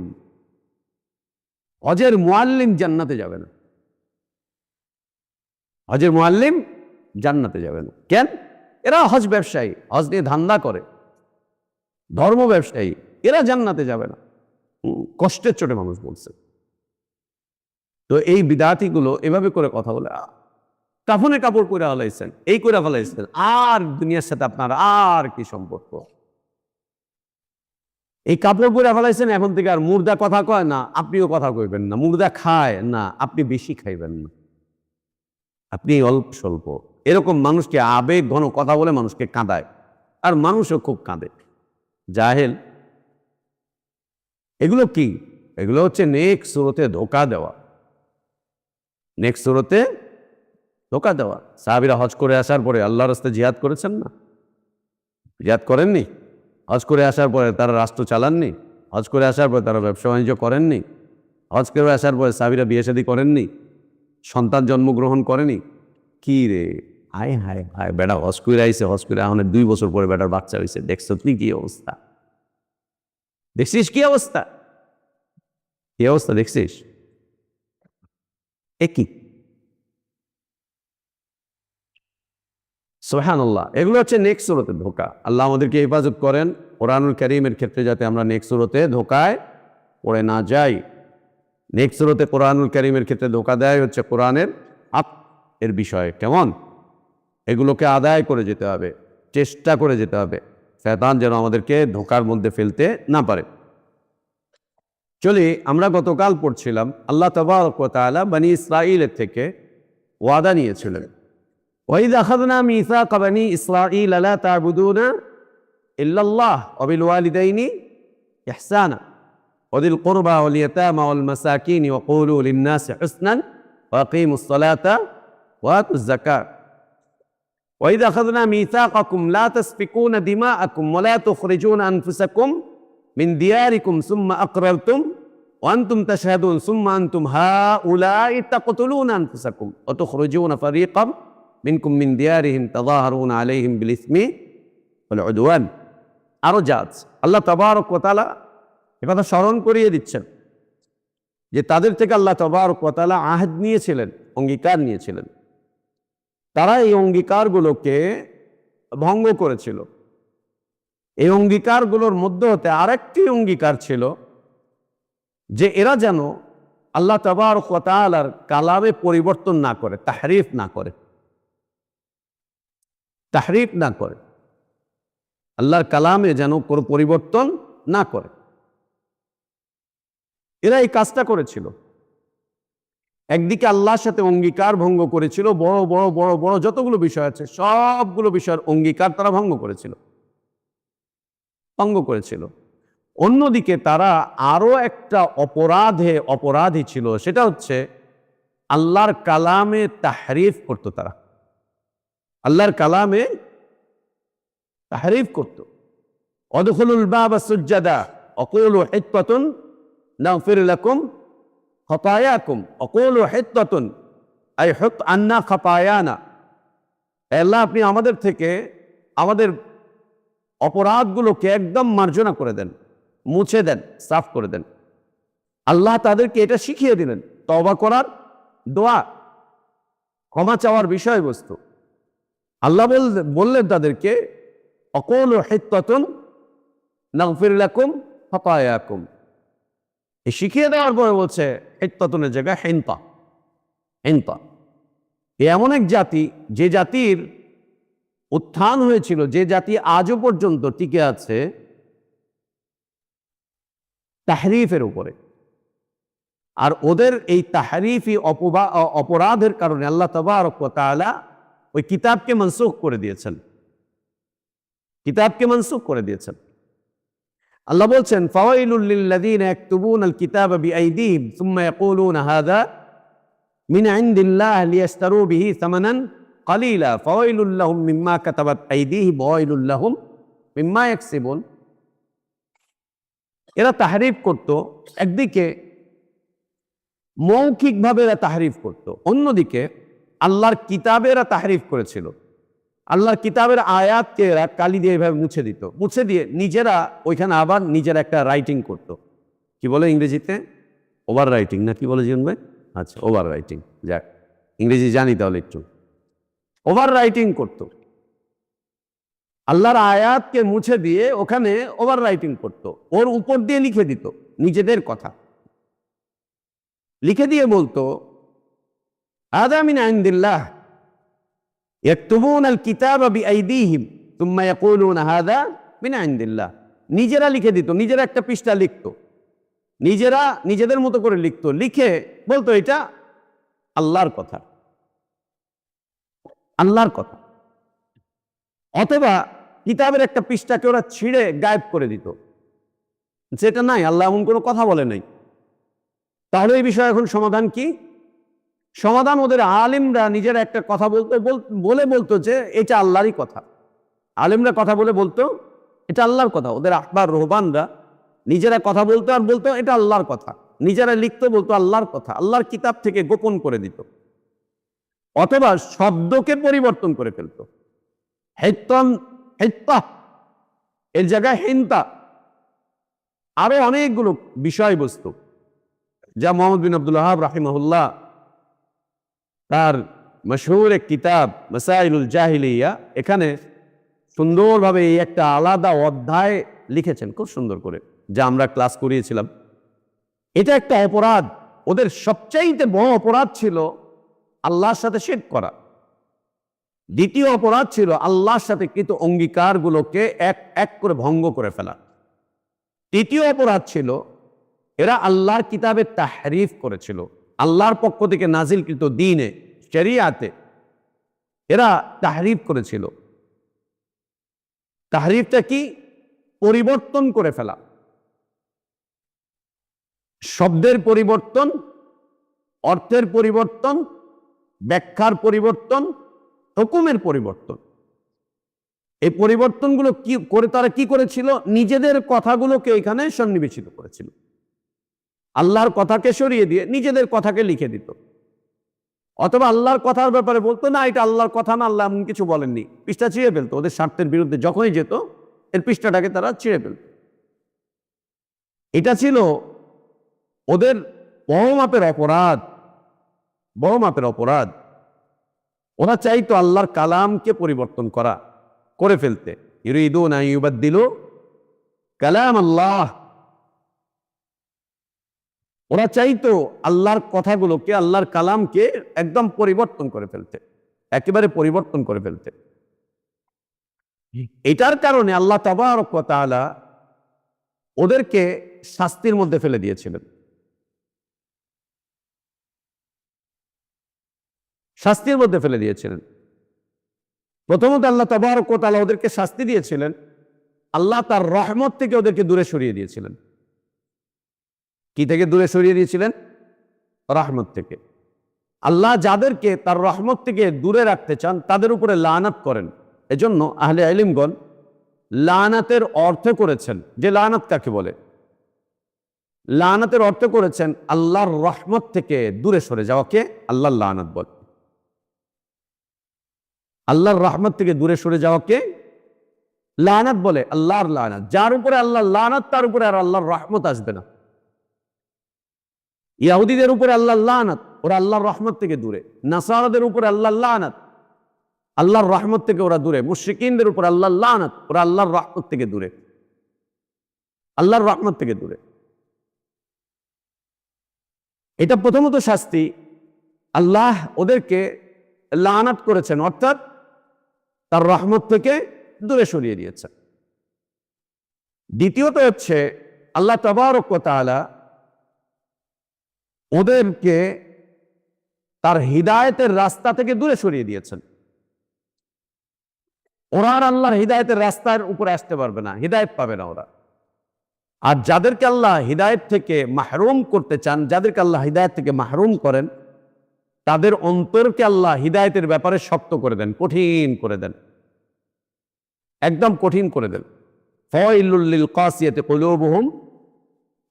হজের মুআল্লিম জান্নাতে যাবে না, হজের মুআল্লিম জান্নাতে যাবে না। কেন? এরা হজ ব্যবসায়ী, হজ নিয়ে ধান্দা করে, ধর্ম ব্যবসায়ী, এরা জান্নাতে যাবে না। কষ্টের চোটে মানুষ বলছে। তো এই বিদাতিগুলো এভাবে করে কথা বলে, কাফনের কাপড় পরে ফেলাইছেন, এই করে ফেলাইছেন, আর দুনিয়ার সাথে আপনার আর কি সম্পর্ক? এই কাপড় পরে ফেলাইছেন, এখন থেকে আর মুর্দা কথা কয় না, আপনিও কথা কইবেন না। মুর্দা খায় না, আপনি বেশি খাইবেন না। আপনি অল্প স্বল্প। এরকম মানুষকে আবেগ ঘন কথা বলে মানুষকে কাঁদায়, আর মানুষও খুব কাঁদে। জাহেল। এগুলো কি? এগুলো হচ্ছে নেক সুরতে ধোকা দেওয়া, নেক সুরতে ধোকা দেওয়া। সাহাবীরা হজ করে আসার পরে আল্লাহর রাস্তায় জিহাদ করেছেন না? জিহাদ করেননি? হজ করে আসার পরে তারা রাষ্ট্র চালাননি? হজ করে আসার পরে তারা ব্যবসা বাণিজ্য করেননি? হজ করে আসার পরে সাহাবীরা বিয়ে শাদী করেননি? সন্তান জন্মগ্রহণ করেনি? কি রে, হায় হায় হায়, বেটা হজ করে আইসে, হজ করে এখন 2 বছর পরে বেটার বাচ্চা হয়েছে, দেখছো তুই কি অবস্থা? দেখছিস কি অবস্থা? কি অবস্থা দেখছিস? একই। সুবহানাল্লাহ। এগুলো হচ্ছে নেক সুরতে ধোকা। আল্লাহ আমাদেরকে হেফাজত করেন কোরআনুল কারীমের ক্ষেত্রে, যাতে আমরা নেক সুরতে ধোকায় পড়ে না যাই। নেক সুরতে কোরআনুল কারীমের ক্ষেত্রে ধোকা দেয় হচ্ছে কোরআনের এর বিষয়ে। কেমন? এগুলোকে আদায় করে যেতে হবে, চেষ্টা করে যেতে হবে, শয়তান যেন আমাদেরকে ধোকার মধ্যে ফেলতে না পারে। চলি, আমরা গতকাল পড়ছিলাম আল্লাহ তাবারক ওয়া তাআলা বনি ইসরাঈলের থেকে ওয়াদা নিয়েছিলেন, ওয়াইদ আখাযনা মিসাকা বনি ইসরাঈল লা তা'বুদুনা ইল্লাল্লাহ ওয়া বিল ওয়ালিদাইনি ইহসানা ওয়া যিল কুরবা ওয়াল ইয়াতামা ওয়াল মাসাকিন ওয়া কুলু লিন নাসি হুসনান ওয়া আকিমুস সালাতা ওয়া আতুজ যাকাত ওয়াইদ আখাযনা মিসাকাকুম লা তাসফিকুনা দিমাআকুম ওয়া লা তুখরিজুনা আনফুসাকুম মিন দিয়ারিকুম সুম্মা আকরারতুম ওয়া আনতুম তাশহাদুন সুম্মা আনতুম হাউলাই তাকতুলুনা আনফুসাকুম ওয়া তুখরিজুনা ফারীকাম মিনকুম মিন দিয়ারিহিম তাযাহারুনা আলাইহিম বিল ইসমি ওয়াল উদওয়ান। আরো জাজ আল্লাহ তাবারক ওয়া তাআলা একথা স্মরণ করিয়ে দিচ্ছেন যে তাদের থেকে আল্লাহ তাবারক ওয়া তাআলা আহদ নিয়েছিলেন, অঙ্গীকার নিয়েছিলেন। তারা এই অঙ্গীকারগুলোকে ভঙ্গ করেছিল। এই অঙ্গীকারগুলোর মধ্যে হতে আরেকটি অঙ্গীকার ছিল যে এরা যেন আল্লাহ তাবারক ওয়া তাআলার কালামে পরিবর্তন না করে, তাহরিফ না করে, তাহরিফ না করে, আল্লাহর কালামে যেন কোনো পরিবর্তন না করে। এরা এই কাজটা করেছিল। একদিকে আল্লাহর সাথে অঙ্গীকার ভঙ্গ করেছিল, বড় বড় বড় বড় যতগুলো বিষয় আছে সবগুলো বিষয়ের অঙ্গীকার তারা ভঙ্গ করেছিল। অন্যদিকে তারা আরো একটা অপরাধী ছিল, সেটা হচ্ছে আল্লাহর কালামে তাহরিফ করত। তারা আল্লাহর কালামে তাহরিফ করত। অদখুলুল বাবা সুজ্জাদা অকুলু হিত্তাতুন নাগফির লাকুম খাতায়াকুম অকুলু হিত্তাতুন আই হুত আন্না খাতায়ানা। আল্লাহ, আপনি আমাদের থেকে আমাদের অপরাধগুলোকে একদম মার্জনা করে দেন, মুছে দেন, সাফ করে দেন। আল্লাহ তাদেরকে এটা শিখিয়ে দিলেন, তওবা করার দোয়া, ক্ষমা চাওয়ার বিষয়বস্তু। আল্লাহ বললেন তাদেরকে অকুলু হিত্তাতুন নাগফির লাকুম খাতায়াকুম। এই শিখিয়ে দেওয়ার পরে বলছে হিত্তাতুনের জায়গায় হিনতা। এমন এক জাতি, যে জাতির উত্থান হয়েছিল, যে জাতি আজও পর্যন্ত টিকে আছে তাহরিফের উপরে। আর ওদের এই তাহরিফি অপরাধের কারণে আল্লাহ তাবারক ওয়া তাআলা ওই কিতাবকে মনসুখ করে দিয়েছেন, আল্লাহ বলছেন ফাওয়াইলুল লিল্লাযীনা ইয়াকতুবুনাল কিতাবা বিআইদিহিম সুম্মা ইয়াকুলুনা হাযা মিন ইনদিল্লাহি লিয়াশতারু বিহি সামানান কালিলা ফাওয়াইলুল লাহুম মিম্মা কাতাবাত আইদিহিম ওয়া ওয়াইলুল লাহুম মিম্মা ইয়াকসিবুন। এরা তাহরিফ করত, একদিকে মৌখিকভাবে এরা তাহরিফ করত, অন্যদিকে আল্লাহর কিতাবে এরা তাহরিফ করেছিল। আল্লাহর কিতাবের আয়াতকে এরা কালি দিয়ে এভাবে মুছে দিত, মুছে দিয়ে নিজেরা ওইখানে আবার নিজেরা একটা রাইটিং করত। কি বলে ইংরেজিতে? ওভার রাইটিং না কি বলে জীবন ভাই? আচ্ছা, ওভার রাইটিং। যাক, ইংরেজি জানি তাহলে একটু। ওভার রাইটিং করত, আল্লাহর আয়াতকে মুছে দিয়ে ওখানে ওভার রাইটিং করত, ওর উপর দিয়ে লিখে দিত নিজেদের কথা, লিখে দিয়ে বলতো হাযা মিন ইনদিল্লাহ ইয়াকতুবুনাল কিতাবা বিআইদিহিম সুম্মা ইয়াকুলুনা হাযা মিন ইনদিল্লাহ। নিজেরা লিখে দিত, নিজেরা একটা পৃষ্ঠা লিখতো, নিজেরা নিজেদের মতো করে লিখতো, লিখে বলতো এটা আল্লাহর কথা। আল্লাহর কথা। অথবা কিতাবের একটা পৃষ্ঠাকে ওরা ছিঁড়ে গায়েব করে দিত, যেটা নাই, আল্লাহ এমন কোনো কথা বলে নাই। তাহলে এই বিষয়ে এখন সমাধান কি? সমাধান, ওদের আলিমরা নিজেরা একটা কথা বলতো যে এটা আল্লাহরই কথা। আলিমরা কথা বলতো এটা আল্লাহর কথা। ওদের আহবার রোহবানরা নিজেরা কথা বলতো আর বলতো এটা আল্লাহর কথা। নিজেরা লিখতো, বলতো আল্লাহর কথা, আল্লাহর কিতাব থেকে গোপন করে দিত। অথবা শব্দকে পরিবর্তন করে ফেলতো। হেত্তা এর জায়গায় হিন্তা, আরো অনেকগুলো বিষয়বস্তু যা মোহাম্মদ বিন আব্দুল ওয়াহাব রাহিমাহুল্লাহ তার মশহুর এক কিতাব মাসাইলুল জাহিলিয়া, এখানে সুন্দরভাবে এই একটা আলাদা অধ্যায় লিখেছেন, খুব সুন্দর করে, যা আমরা ক্লাস করিয়েছিলাম। এটা একটা অপরাধ, ওদের সবচাইতে বড় অপরাধ ছিল আল্লাহর সাথে শিরক করা। দ্বিতীয় অপরাধ ছিল আল্লাহর সাথে কৃত অঙ্গীকারগুলোকে এক এক করে ভঙ্গ করে ফেলা। তৃতীয় অপরাধ ছিল এরা আল্লাহর কিতাবের তাহরিফ করেছিল। আল্লাহর পক্ষ থেকে নাজিলকৃত দ্বীনে, শরিয়াতে এরা তাহরিফ করেছিল। তাহরিফটা কি? পরিবর্তন করে ফেলা, শব্দের পরিবর্তন, অর্থের পরিবর্তন, ব্যাখ্যার পরিবর্তন, হুকুমের পরিবর্তন। এই পরিবর্তনগুলো কি করে তারা কি করেছিল? নিজেদের কথাগুলোকে এখানে সন্নিবেশিত করেছিল। আল্লাহর কথাকে সরিয়ে দিয়ে নিজেদের কথাকে লিখে দিত। অথবা আল্লাহর কথার ব্যাপারে বলতো না, এটা আল্লাহর কথা না, আল্লাহ এমন কিছু বলেননি, পৃষ্ঠা ছিঁড়ে ফেলতো। ওদের স্বার্থের বিরুদ্ধে যখনই যেত এর পৃষ্ঠাটাকে তারা ছিঁড়ে ফেলত। এটা ছিল ওদের বড় মাপের অপরাধ, বড় মাপের অপরাধ। ওরা চাইতো আল্লাহর কালামকে পরিবর্তন করে ফেলতে। ইউরিদুনা ইউবাদদিলু কালাম আল্লাহ। ওরা চাইতো আল্লাহর কথাগুলোকে, আল্লাহর কালামকে একদম পরিবর্তন করে ফেলতে, একেবারে পরিবর্তন করে ফেলতে। এটার কারণে আল্লাহ তাবারক ওয়া তাআলা ওদেরকে শাস্তির মধ্যে ফেলে দিয়েছিলেন। শাস্তির মধ্যে ফেলে দিয়েছিলেন। প্রথমত আল্লাহ তাবারক ওয়া তাআলা ওদেরকে শাস্তি দিয়েছিলেন, আল্লাহ তার রহমত থেকে ওদেরকে দূরে সরিয়ে দিয়েছিলেন। কি থেকে দূরে সরিয়ে দিয়েছিলেন? রহমত থেকে। আল্লাহ যাদেরকে তার রহমত থেকে দূরে রাখতে চান তাদের উপরে লানাত করেন। এজন্য আহলে ইলমগণ লানাতের অর্থ করেছেন, যে লানাত কাকে বলে? লানাতের অর্থ করেছেন আল্লাহর রহমত থেকে দূরে সরে যাওয়াকে আল্লাহর লানাত বলে। আল্লাহর রহমত থেকে দূরে সরে যাওয়াকে লানাত বলে, আল্লাহর লানাত। যার উপরে আল্লাহর লানাত তার উপরে আর আল্লাহর রহমত আসবে না। ইহুদিদের উপরে আল্লাহর লানাত, ওরা আল্লাহর রহমত থেকে দূরে। নাসারাদের উপরে আল্লাহর লানাত, আল্লাহর রহমত থেকে ওরা দূরে। মুশরিকিনদের উপর আল্লাহর লানাত, ওরা আল্লাহর রহমত থেকে দূরে, আল্লাহর রহমত থেকে দূরে। এটা প্রথমত শাস্তি, আল্লাহ ওদেরকে লানাত করেছেন, অর্থাৎ তার রহমত থেকে দূরে সরিয়ে দিয়েছেন। দ্বিতীয়ত হচ্ছে আল্লাহ তাবারক ওয়া তাআলা ওদেরকে তার হিদায়েতের রাস্তা থেকে দূরে সরিয়ে দিয়েছেন। ওরা আর আল্লাহর হিদায়েতের রাস্তার উপরে আসতে পারবে না, হিদায়েত পাবে না ওরা। আর যাদেরকে আল্লাহ হিদায়েত থেকে মাহরুম করতে চান, যাদেরকে আল্লাহ হিদায়েত থেকে মাহরুম করেন, তাদের অন্তরকে আল্লাহ হিদায়েতের ব্যাপারে শক্ত করে দেন, কঠিন করে দেন, একদম কঠিন করে দেন। ফাওয়াইলুল লিল কাসিয়াতি কুলুবুহুম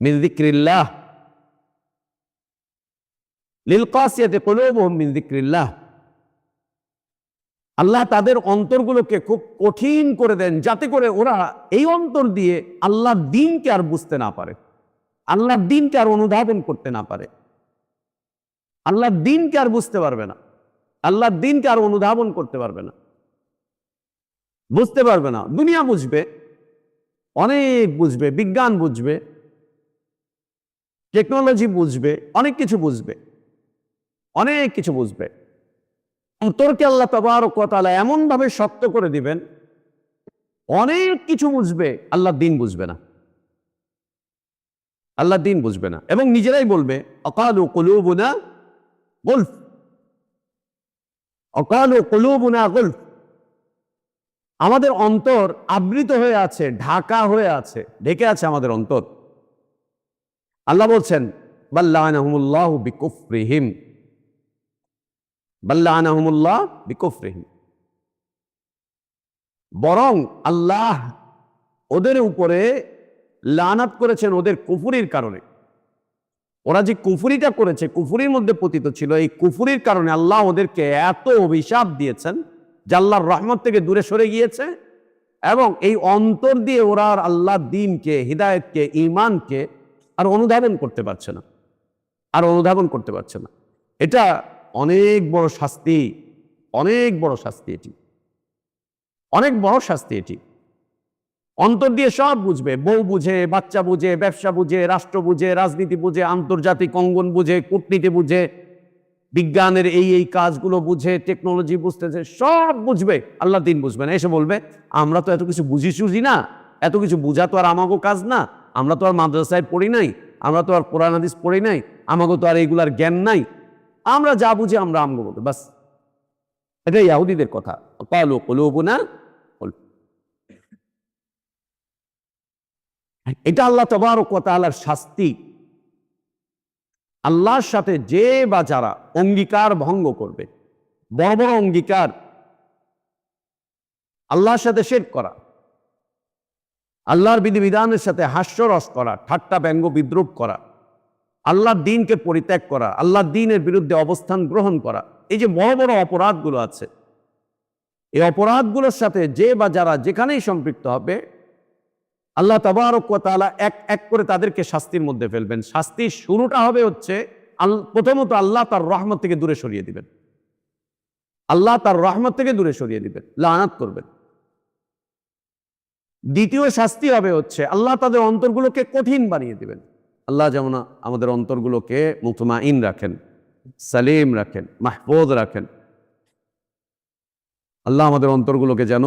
মিন যিকরিল্লাহ, লিল কাসিয়াতি কুলুবুহুম মিন যিকরিল্লাহ। আল্লাহ তাদের অন্তরগুলোকে খুব কঠিন করে দেন, যাতে করে ওরা এই অন্তর দিয়ে আল্লাহর দ্বীনকে আর বুঝতে না পারে, আল্লাহর দ্বীনকে আর অনুধাবন করতে না পারে। আল্লাহর দ্বীনকে আর বুঝতে পারবে না, আল্লাহর দ্বীনকে আর অনুধাবন করতে পারবে না, বুঝতে পারবে না। দুনিয়া বুঝবে, অনেক বুঝবে, বিজ্ঞান বুঝবে, টেকনোলজি বুঝবে, অনেক কিছু বুঝবে, অনেক কিছু বুঝবে। অন্তরকে আল্লাহ তাবারক ওয়া তাআলা এমন ভাবে শক্ত করে দিবেন, অনেক কিছু বুঝবে, আল্লাহর দ্বীন বুঝবে না, আল্লাহর দ্বীন বুঝবে না। এবং নিজেরাই বলবে আকালু কুলুবুনা গুলফ, অকালু কুলুবুনা গুলফ, আমাদের অন্তর আবৃত হয়ে আছে, ঢাকা হয়ে আছে, ঢেকে আছে আমাদের অন্তর। আল্লাহ বলছেন বাল্লানাহুমুল্লাহু বিকুফরিহিম, বাল্লানাহুমুল্লাহ বিকুফরিহিম, বরং আল্লাহ ওদের উপরে লানাত করেছেন ওদের কুফরির কারণে। ওরা যে কুফরিটা করেছে, কুফরির মধ্যে পতিত ছিল, এই কুফরির কারণে আল্লাহ ওদেরকে এত অভিশাপ দিয়েছেন যে আল্লাহর রহমত থেকে দূরে সরে গিয়েছে, এবং এই অন্তর দিয়ে ওরা আর আল্লাহর দ্বীনকে, হিদায়েতকে, ঈমানকে আর অনুধাবন করতে পারছে না, আর অনুধাবন করতে পারছে না। এটা অনেক বড় শাস্তি, অনেক বড় শাস্তি, এটি অনেক বড় শাস্তি। এটি অন্তর দিয়ে সব বুঝবে, বউ বুঝে, বাচ্চা বুঝে, ব্যবসা বুঝে, রাষ্ট্র বুঝে, রাজনীতি বুঝে, আন্তর্জাতিক অঙ্গন বুঝে, কূটনীতি বুঝে, বিজ্ঞানের এই কাজগুলো বুঝে, টেকনোলজি বুঝতেছে, সব বুঝবে, আল্লাহ দিন বুঝবে না। এসে বলবে আমরা তো এত কিছু বুঝি না, এত কিছু বুঝা তো আর আমাগো কাজ না, আমরা তো আর মাদ্রাসায় পড়ি নাই, আমরা তো আর কোরআন হাদিস পড়ি নাই, আমাগো তো আর এইগুলার জ্ঞান নাই, আমরা যা বুঝি আমরা আমগো বলবো বাস। এটা ইহুদিদের কথা। ক্বালু কুলুবুনা গুলফ। এটা আল্লাহ তাবারক ওয়া তাআলার শাস্তি। আল্লাহর সাথে যে বা যারা অঙ্গীকার ভঙ্গ করবে, বড় বড় অঙ্গীকার, আল্লাহর সাথে শিরক করা, আল্লাহর বিধিবিধানের সাথে হাস্যরস করা, ঠাট্টা ব্যঙ্গ বিদ্রুপ করা, আল্লাহর দ্বীনকে পরিত্যাগ করা, আল্লাহর দ্বীনের বিরুদ্ধে অবস্থান গ্রহণ করা, এই যে বড় বড় অপরাধগুলো আছে, এই অপরাধগুলোর সাথে যে বা যারা যেখানেই সম্পৃক্ত হবে, আল্লাহ তাবারক ওয়া তাআলা এক এক করে তাদেরকে শাস্তির মধ্যে ফেলবেন। শাস্তির শুরুটা হবে হচ্ছে প্রথমত আল্লাহ তার রহমত থেকে দূরে সরিয়ে দিবেন, আল্লাহ তার রহমত থেকে দূরে সরিয়ে দিবেন, লানাত করবেন। দ্বিতীয় শাস্তি হবে হচ্ছে আল্লাহ তাদের অন্তরগুলোকে কঠিন বানিয়ে দিবেন। আল্লাহ যেমন আমাদের অন্তরগুলোকে মুতমাইন রাখেন, সালিম রাখেন, মাহফুজ রাখেন, আল্লাহ আমাদের অন্তরগুলোকে যেন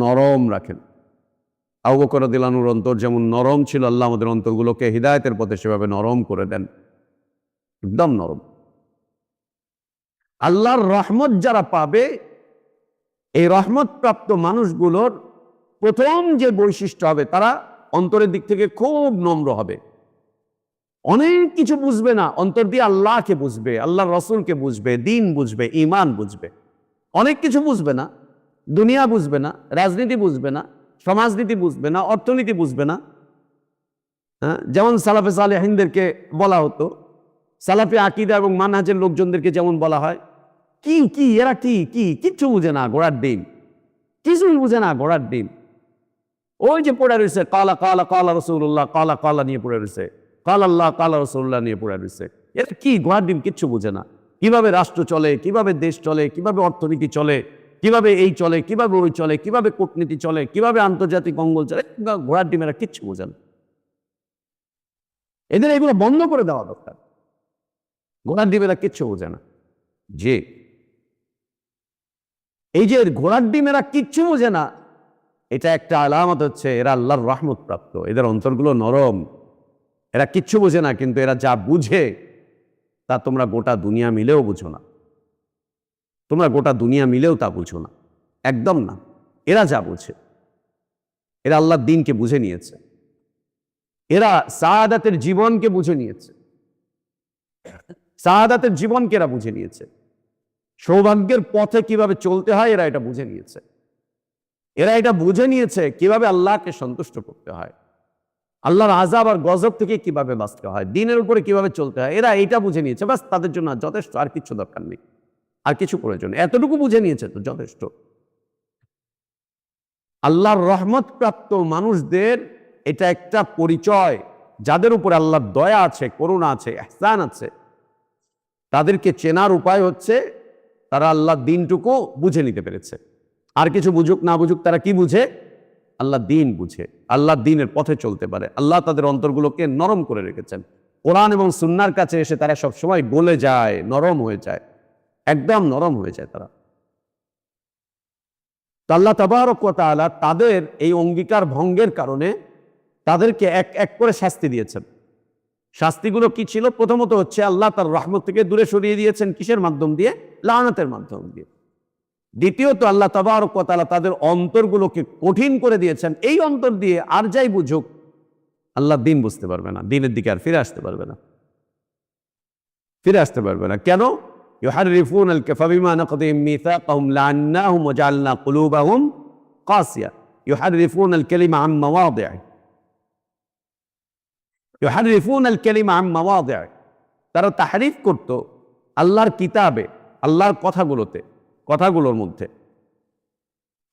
নরম রাখেন। আবু বকর রাদিয়াল্লাহু আনহুর অন্তর যেমন নরম ছিল, আল্লাহ আমাদের অন্তরগুলোকে হিদায়াতের পথে সেভাবে নরম করে দেন, একদম নরম। আল্লাহর রহমত যারা পাবে, এই রহমত প্রাপ্ত মানুষগুলোর প্রথম যে বৈশিষ্ট্য হবে, তারা অন্তরের দিক থেকে খুব নম্র হবে, অনেক কিছু বুঝবে না, অন্তর দিয়ে আল্লাহকে বুঝবে, আল্লাহর রসুলকে বুঝবে, দ্বীন বুঝবে, ঈমান বুঝবে। অনেক কিছু বুঝবে না, দুনিয়া বুঝবে না, রাজনীতি বুঝবে না, সমাজনীতি বুঝবে না, অর্থনীতি বুঝবে না। হ্যাঁ, যেমন সালাফে সালেহিনদেরকে বলা হতো, সালাফে আকীদা এবং মানহাজের লোকজনদেরকে যেমন বলা হয়, কি এরা কিচ্ছু বুঝে না, ঘোড়ার ডিম, কিছুই বুঝে না, ঘোড়ার ডিম। ওই যে পড়ে রয়েছে কালা কালা কালা রাসূলুল্লাহ, কালা কালা নিয়ে পড়ে রয়েছে, কালা আল্লাহ কালা রাসূলুল্লাহ নিয়ে পড়ে রয়েছে। এরা কি ঘোড়ার ডিম, কিচ্ছু বুঝে না। কিভাবে রাষ্ট্র চলে, কিভাবে দেশ চলে, কিভাবে অর্থনীতি চলে, কিভাবে এই চলে, কিভাবে ওই চলে, কিভাবে কূটনীতি চলে, কিভাবে আন্তর্জাতিক অঙ্গন চলে, ঘোড়ার ডিম এরা কিচ্ছু বোঝে না। এদের এগুলো বন্ধ করে দেওয়া দরকার। ঘোড়ার ডিম এরা কিচ্ছু বোঝে না। যে এই যে ঘোড়ার ডিম এরা কিচ্ছু বোঝে না, এটা একটা আলামত হচ্ছে এরা আল্লাহর রহমত প্রাপ্ত। এদের অন্তরগুলো নরম, এরা কিচ্ছু বোঝে না, কিন্তু এরা যা বুঝে তা তোমরা গোটা দুনিয়া মিলেও বুঝো না, তোমরা গোটা দুনিয়া মিলেও তা বুঝো না, একদম না। এরা যা বুঝে, এরা আল্লাহর দ্বীনকে বুঝে নিয়েছে, এরা সাআদাতের জীবনকে বুঝে নিয়েছে, সাআদাতের জীবনকে এরা বুঝে নিয়েছে, সৌভাগ্যের পথে কিভাবে চলতে হয় এরা এটা বুঝে নিয়েছে, এরা এটা বুঝে নিয়েছে কিভাবে আল্লাহকে সন্তুষ্ট করতে হয়, আল্লাহর আযাব আর গজব থেকে কিভাবে বাঁচতে হয়, দ্বীনের উপরে কিভাবে চলতে হয়, এরা এটা বুঝে নিয়েছে। বাস, তাদের জন্য যথেষ্ট, আর কিছু দরকার নেই, আর কিছু প্রয়োজন, এতটুকু বুঝে নিয়েছে তো যথেষ্ট। আল্লাহর রহমত প্রাপ্ত মানুষদের এটা একটা পরিচয়, যাদের উপরে আল্লাহর দয়া আছে, করুণা আছে, ইহসান আছে। তাদেরকে চেনার উপায় হচ্ছে তারা আল্লাহর দ্বীনটুকু বুঝে নিতে পেরেছে। আর কিছু বুঝুক না বুঝুক, তারা কি বুঝে? আল্লাহর দ্বীন বুঝে, আল্লাহর দ্বীনের পথে চলতে পারে। আল্লাহ তাদের অন্তরগুলোকে নরম করে রেখেছেন। কোরআন এবং সুন্নাহর কাছে এসে তারা সবসময় গলে যায়, নরম হয়ে যায়, একদম নরম হয়ে যায় তারা। আল্লাহ তাবারক ওয়া তাআলা তাদের এই অঙ্গীকার ভঙ্গের কারণে তাদেরকে এক এক করে শাস্তি দিয়েছেন। শাস্তিগুলো কি ছিল? প্রথমত হচ্ছে আল্লাহ তার রহমত থেকে দূরে সরিয়ে দিয়েছেন। কিসের মাধ্যম দিয়ে? লানাতের মাধ্যম দিয়ে। দ্বিতীয়ত আল্লাহ তাবারক ওয়া তাআলা তাদের অন্তরগুলোকে কঠিন করে দিয়েছেন। এই অন্তর দিয়ে আর যাই বুঝুক আল্লাহ দিন বুঝতে পারবে না, দিনের দিকে আর ফিরে আসতে পারবে না, ফিরে আসতে পারবে না। কেন? ইউহাররিফুনাল ফাবিমা নাকদিহিম মিসাকাহুম লাআন্নাহুম ওয়া জাআলনা কুলুবাহুম কাসিয়া ইউহাররিফুনাল কালিমা আন মাওয়াদিহি ইউহাররিফুনাল কালিমা আন মাওয়াদিহি। তারা তাহরিফ করত আল্লাহর কিতাবে, আল্লাহর কথাগুলোর মধ্যে।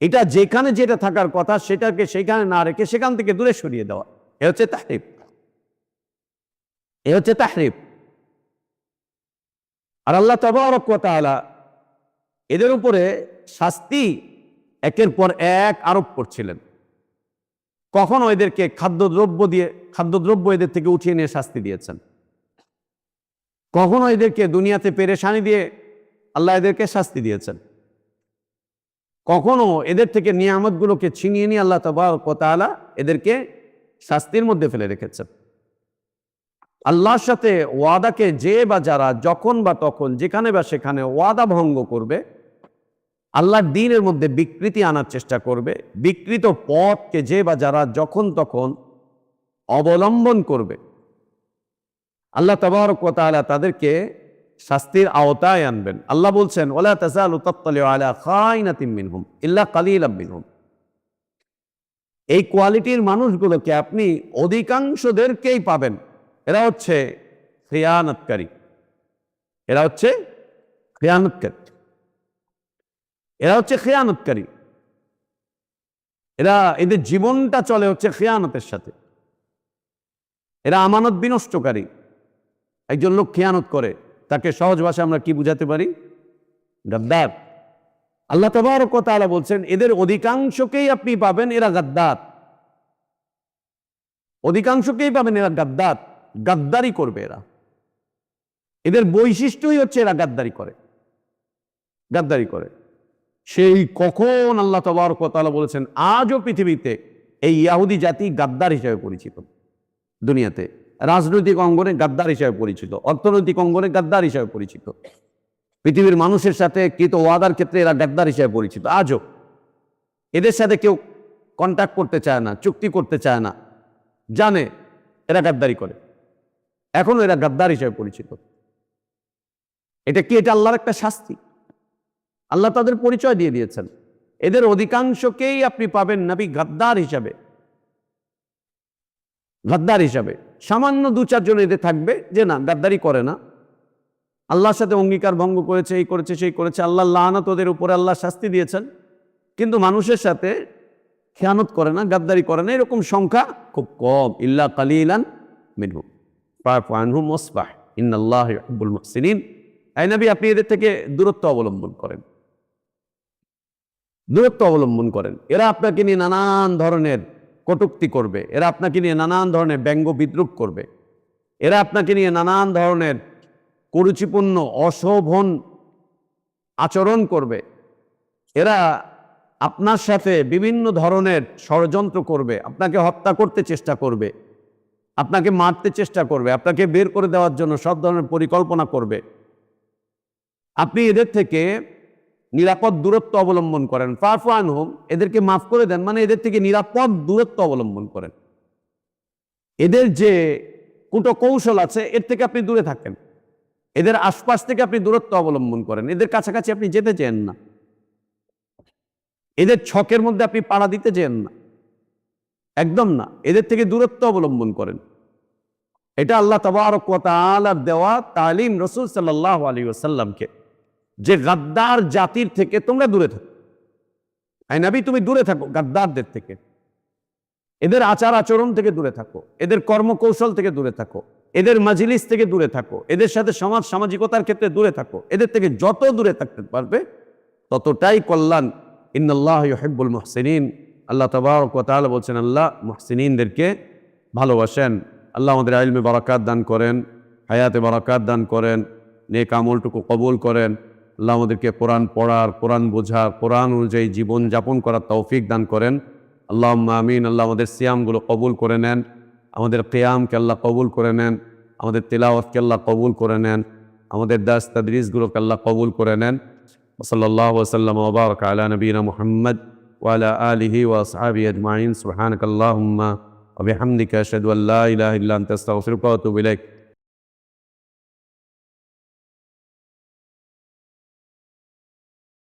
এটা যেখানে যেটা থাকার কথা সেটাকে সেখানে না রেখে সেখান থেকে দূরে সরিয়ে দেওয়া, এ হচ্ছে তাহরিফ, এ হচ্ছে তাহরিফ। আর আল্লাহ তাবারক ওয়া তাআলা এদের উপরে শাস্তি একের পর এক আরোপ করছিলেন। কখনো এদেরকে খাদ্যদ্রব্য এদের থেকে উঠিয়ে নিয়ে শাস্তি দিয়েছেন, কখনো এদেরকে দুনিয়াতে পেরেশানি দিয়ে আল্লাহ এদেরকে শাস্তি দিয়েছেন, কখনো এদের থেকে নিয়ামতগুলোকে ছিনিয়ে নিয়ে আল্লাহ তাবারক ওয়া তাআলা এদেরকে শাস্তির মধ্যে ফেলে রেখেছেন। আল্লাহর সাথে ওয়াদাকে যে বা যারা যখন বা তখন যেখানে বা সেখানে ওয়াদা ভঙ্গ করবে, আল্লাহর দ্বীনের মধ্যে বিকৃতি আনার চেষ্টা করবে, বিকৃত পথকে যে বা যারা যখন তখন অবলম্বন করবে, আল্লাহ তাবারক ওয়া তাআলা তাদেরকে শাস্তির আওতায় আনবেন। আল্লাহ বলছেন ওয়ালা তাযালু তাত্তালিউ আলা খাইনাতিন মিনহুম ইল্লা কালিলাম মিনহুম। এই কোয়ালিটির মানুষগুলোকে আপনি অধিকাংশদেরকেই পাবেন, এরা হচ্ছে খেয়ানতকারী, এরা হচ্ছে খেয়ানতকারী, এরা হচ্ছে খেয়ানতকারী, এদের জীবনটা চলে হচ্ছে খেয়ানতের সাথে। এরা আমানত বিনষ্টকারী। একজন লোক খেয়ানত করে তাকে সহজ ভাষায় আমরা কি বুঝাতে পারি? গাদ্দার। আল্লাহ তাবারক ওয়া তাআলা বলছেন এদের অধিকাংশকেই আপনি পাবেন এরা গাদ্দার, অধিকাংশকেই পাবেন এরা গাদ্দার, গাদ্দারি করবে এরা। এদের বৈশিষ্ট্যই হচ্ছে এরা গাদ্দারি করে, গাদ্দারি করে। সেই কখন আল্লাহ তাবারক ওয়া তাআলা বলেছেন আজও পৃথিবীতে এই ইহুদি জাতি গাদ্দার হিসেবে পরিচিত। দুনিয়াতে রাজনৈতিক অঙ্গনে গাদ্দার হিসেবে পরিচিত, অর্থনৈতিক অঙ্গনে গাদ্দার হিসেবে পরিচিত, পৃথিবীর মানুষের সাথে কৃত ওয়াদার ক্ষেত্রে এরা গাদ্দার হিসেবে পরিচিত। আজও এদের সাথে কেউ কন্ট্যাক্ট করতে চায় না, চুক্তি করতে চায় না, জানে এরা গাদ্দারি করে, এখনো এরা গাদ্দার হিসেবে পরিচিত। এটা কি? এটা আল্লাহর একটা শাস্তি। আল্লাহ তাদের পরিচয় দিয়ে দিয়েছেন। এদের অধিকাংশকেই আপনি পাবেন নবী গাদ্দার হিসাবে, গাদ্দার হিসাবে। সামান্য দু চারজন এদের থাকবে যে না গাদ্দারি করে না, আল্লাহর সাথে অঙ্গীকার ভঙ্গ করেছে, এই করেছে সেই করেছে, আল্লাহ লাআনত ওদের উপরে আল্লাহ শাস্তি দিয়েছেন, কিন্তু মানুষের সাথে খেয়ানত করে না, গাদ্দারি করে না, এরকম সংখ্যা খুব কম। ইল্লা কালিলান মিনহুম ফা'ফু আনহুম ওয়াসফাহ ইন্নাল্লাহা ইউহিব্বুল মুহসিনিন। এই নবী আপনি এদের থেকে দূরত্ব অবলম্বন করেন, দূরত্ব অবলম্বন করেন। এরা আপনাকে নিয়ে নানান ধরনের কটূক্তি করবে, এরা আপনাকে নিয়ে নানান ধরনের ব্যঙ্গ বিদ্রূপ করবে, এরা আপনাকে নিয়ে নানান ধরনের কুরুচিপূর্ণ অশোভন আচরণ করবে, এরা আপনার সাথে বিভিন্ন ধরনের ষড়যন্ত্র করবে, আপনাকে হত্যা করতে চেষ্টা করবে, আপনাকে মারতে চেষ্টা করবে, আপনাকে বের করে দেওয়ার জন্য সব ধরনের পরিকল্পনা করবে। আপনি এদের থেকে নিরাপদ দূরত্ব অবলম্বন করেন। ফা'ফু আনহুম, এদেরকে মাফ করে দেন, মানে এদের থেকে নিরাপদ দূরত্ব অবলম্বন করেন। এদের যে কূটকৌশল আছে এর থেকে আপনি দূরে থাকেন, এদের আশপাশ থেকে আপনি দূরত্ব অবলম্বন করেন, এদের কাছাকাছি আপনি যেতে চেন না, এদের ছকের মধ্যে আপনি পাড়া দিতে চেন না, একদম না, এদের থেকে দূরত্ব অবলম্বন করেন। এটা আল্লাহ তাবারক ওয়া তাআলার দেওয়া তালিম রাসূল সাল্লাল্লাহু আলাইহি ওয়াসাল্লামকে, যে গাদ্দার জাতির থেকে তোমরা দূরে থাকো। আই নবী তুমি দূরে থাকো গাদ্দারদের থেকে, এদের আচার আচরণ থেকে দূরে থাকো, এদের কর্মকৌশল থেকে দূরে থাকো, এদের মাজলিস থেকে দূরে থাকো, এদের সাথে সামাজিকতার ক্ষেত্রে দূরে থাকো। এদের থেকে যত দূরে থাকতে পারবে ততটাই কল্যাণ। ইন্নাল্লাহা ইউহিব্বুল মুহসিনিন। আল্লাহ তাবারক ওয়া তাআলা বলছেন আল্লাহ মুহসিনিনদেরকে ভালোবাসেন। আল্লাহ আমাদের ইলমে বারাকাত দান করেন, হায়াতে বারাকাত দান করেন, নেক আমলটুকু কবুল করেন। আল্লাহ আমাদেরকে কোরআন পড়ার, কোরআন বোঝার, কোরআন অনুযায়ী জীবন যাপন করার তৌফিক দান করেন। আল্লাহুম্মা আমিন। আল্লাহ আমাদের সিয়ামগুলো কবুল করে নেন, আমাদের কিয়ামকে আল্লাহ কবুল করে নেন, আমাদের তিলাওয়াতকে আল্লাহ কবুল করে নেন, আমাদের দাস তাদরিসগুলোকে আল্লাহ কবুল করে নেন। সাল্লাল্লাহু ওয়াসাল্লাম ওয়া বারাকা আলা নবিয়িনা মুহাম্মদ ওয়া আলা আলিহি ওয়া আসহাবিহি আজমাইন সুবহানাকাল্লাহুম্মা ওয়া বিহামদিকা আশহাদু আল লা ইলাহা ইল্লা আনতা আস্তাগফিরুকা ওয়া আতুবু ইলাইক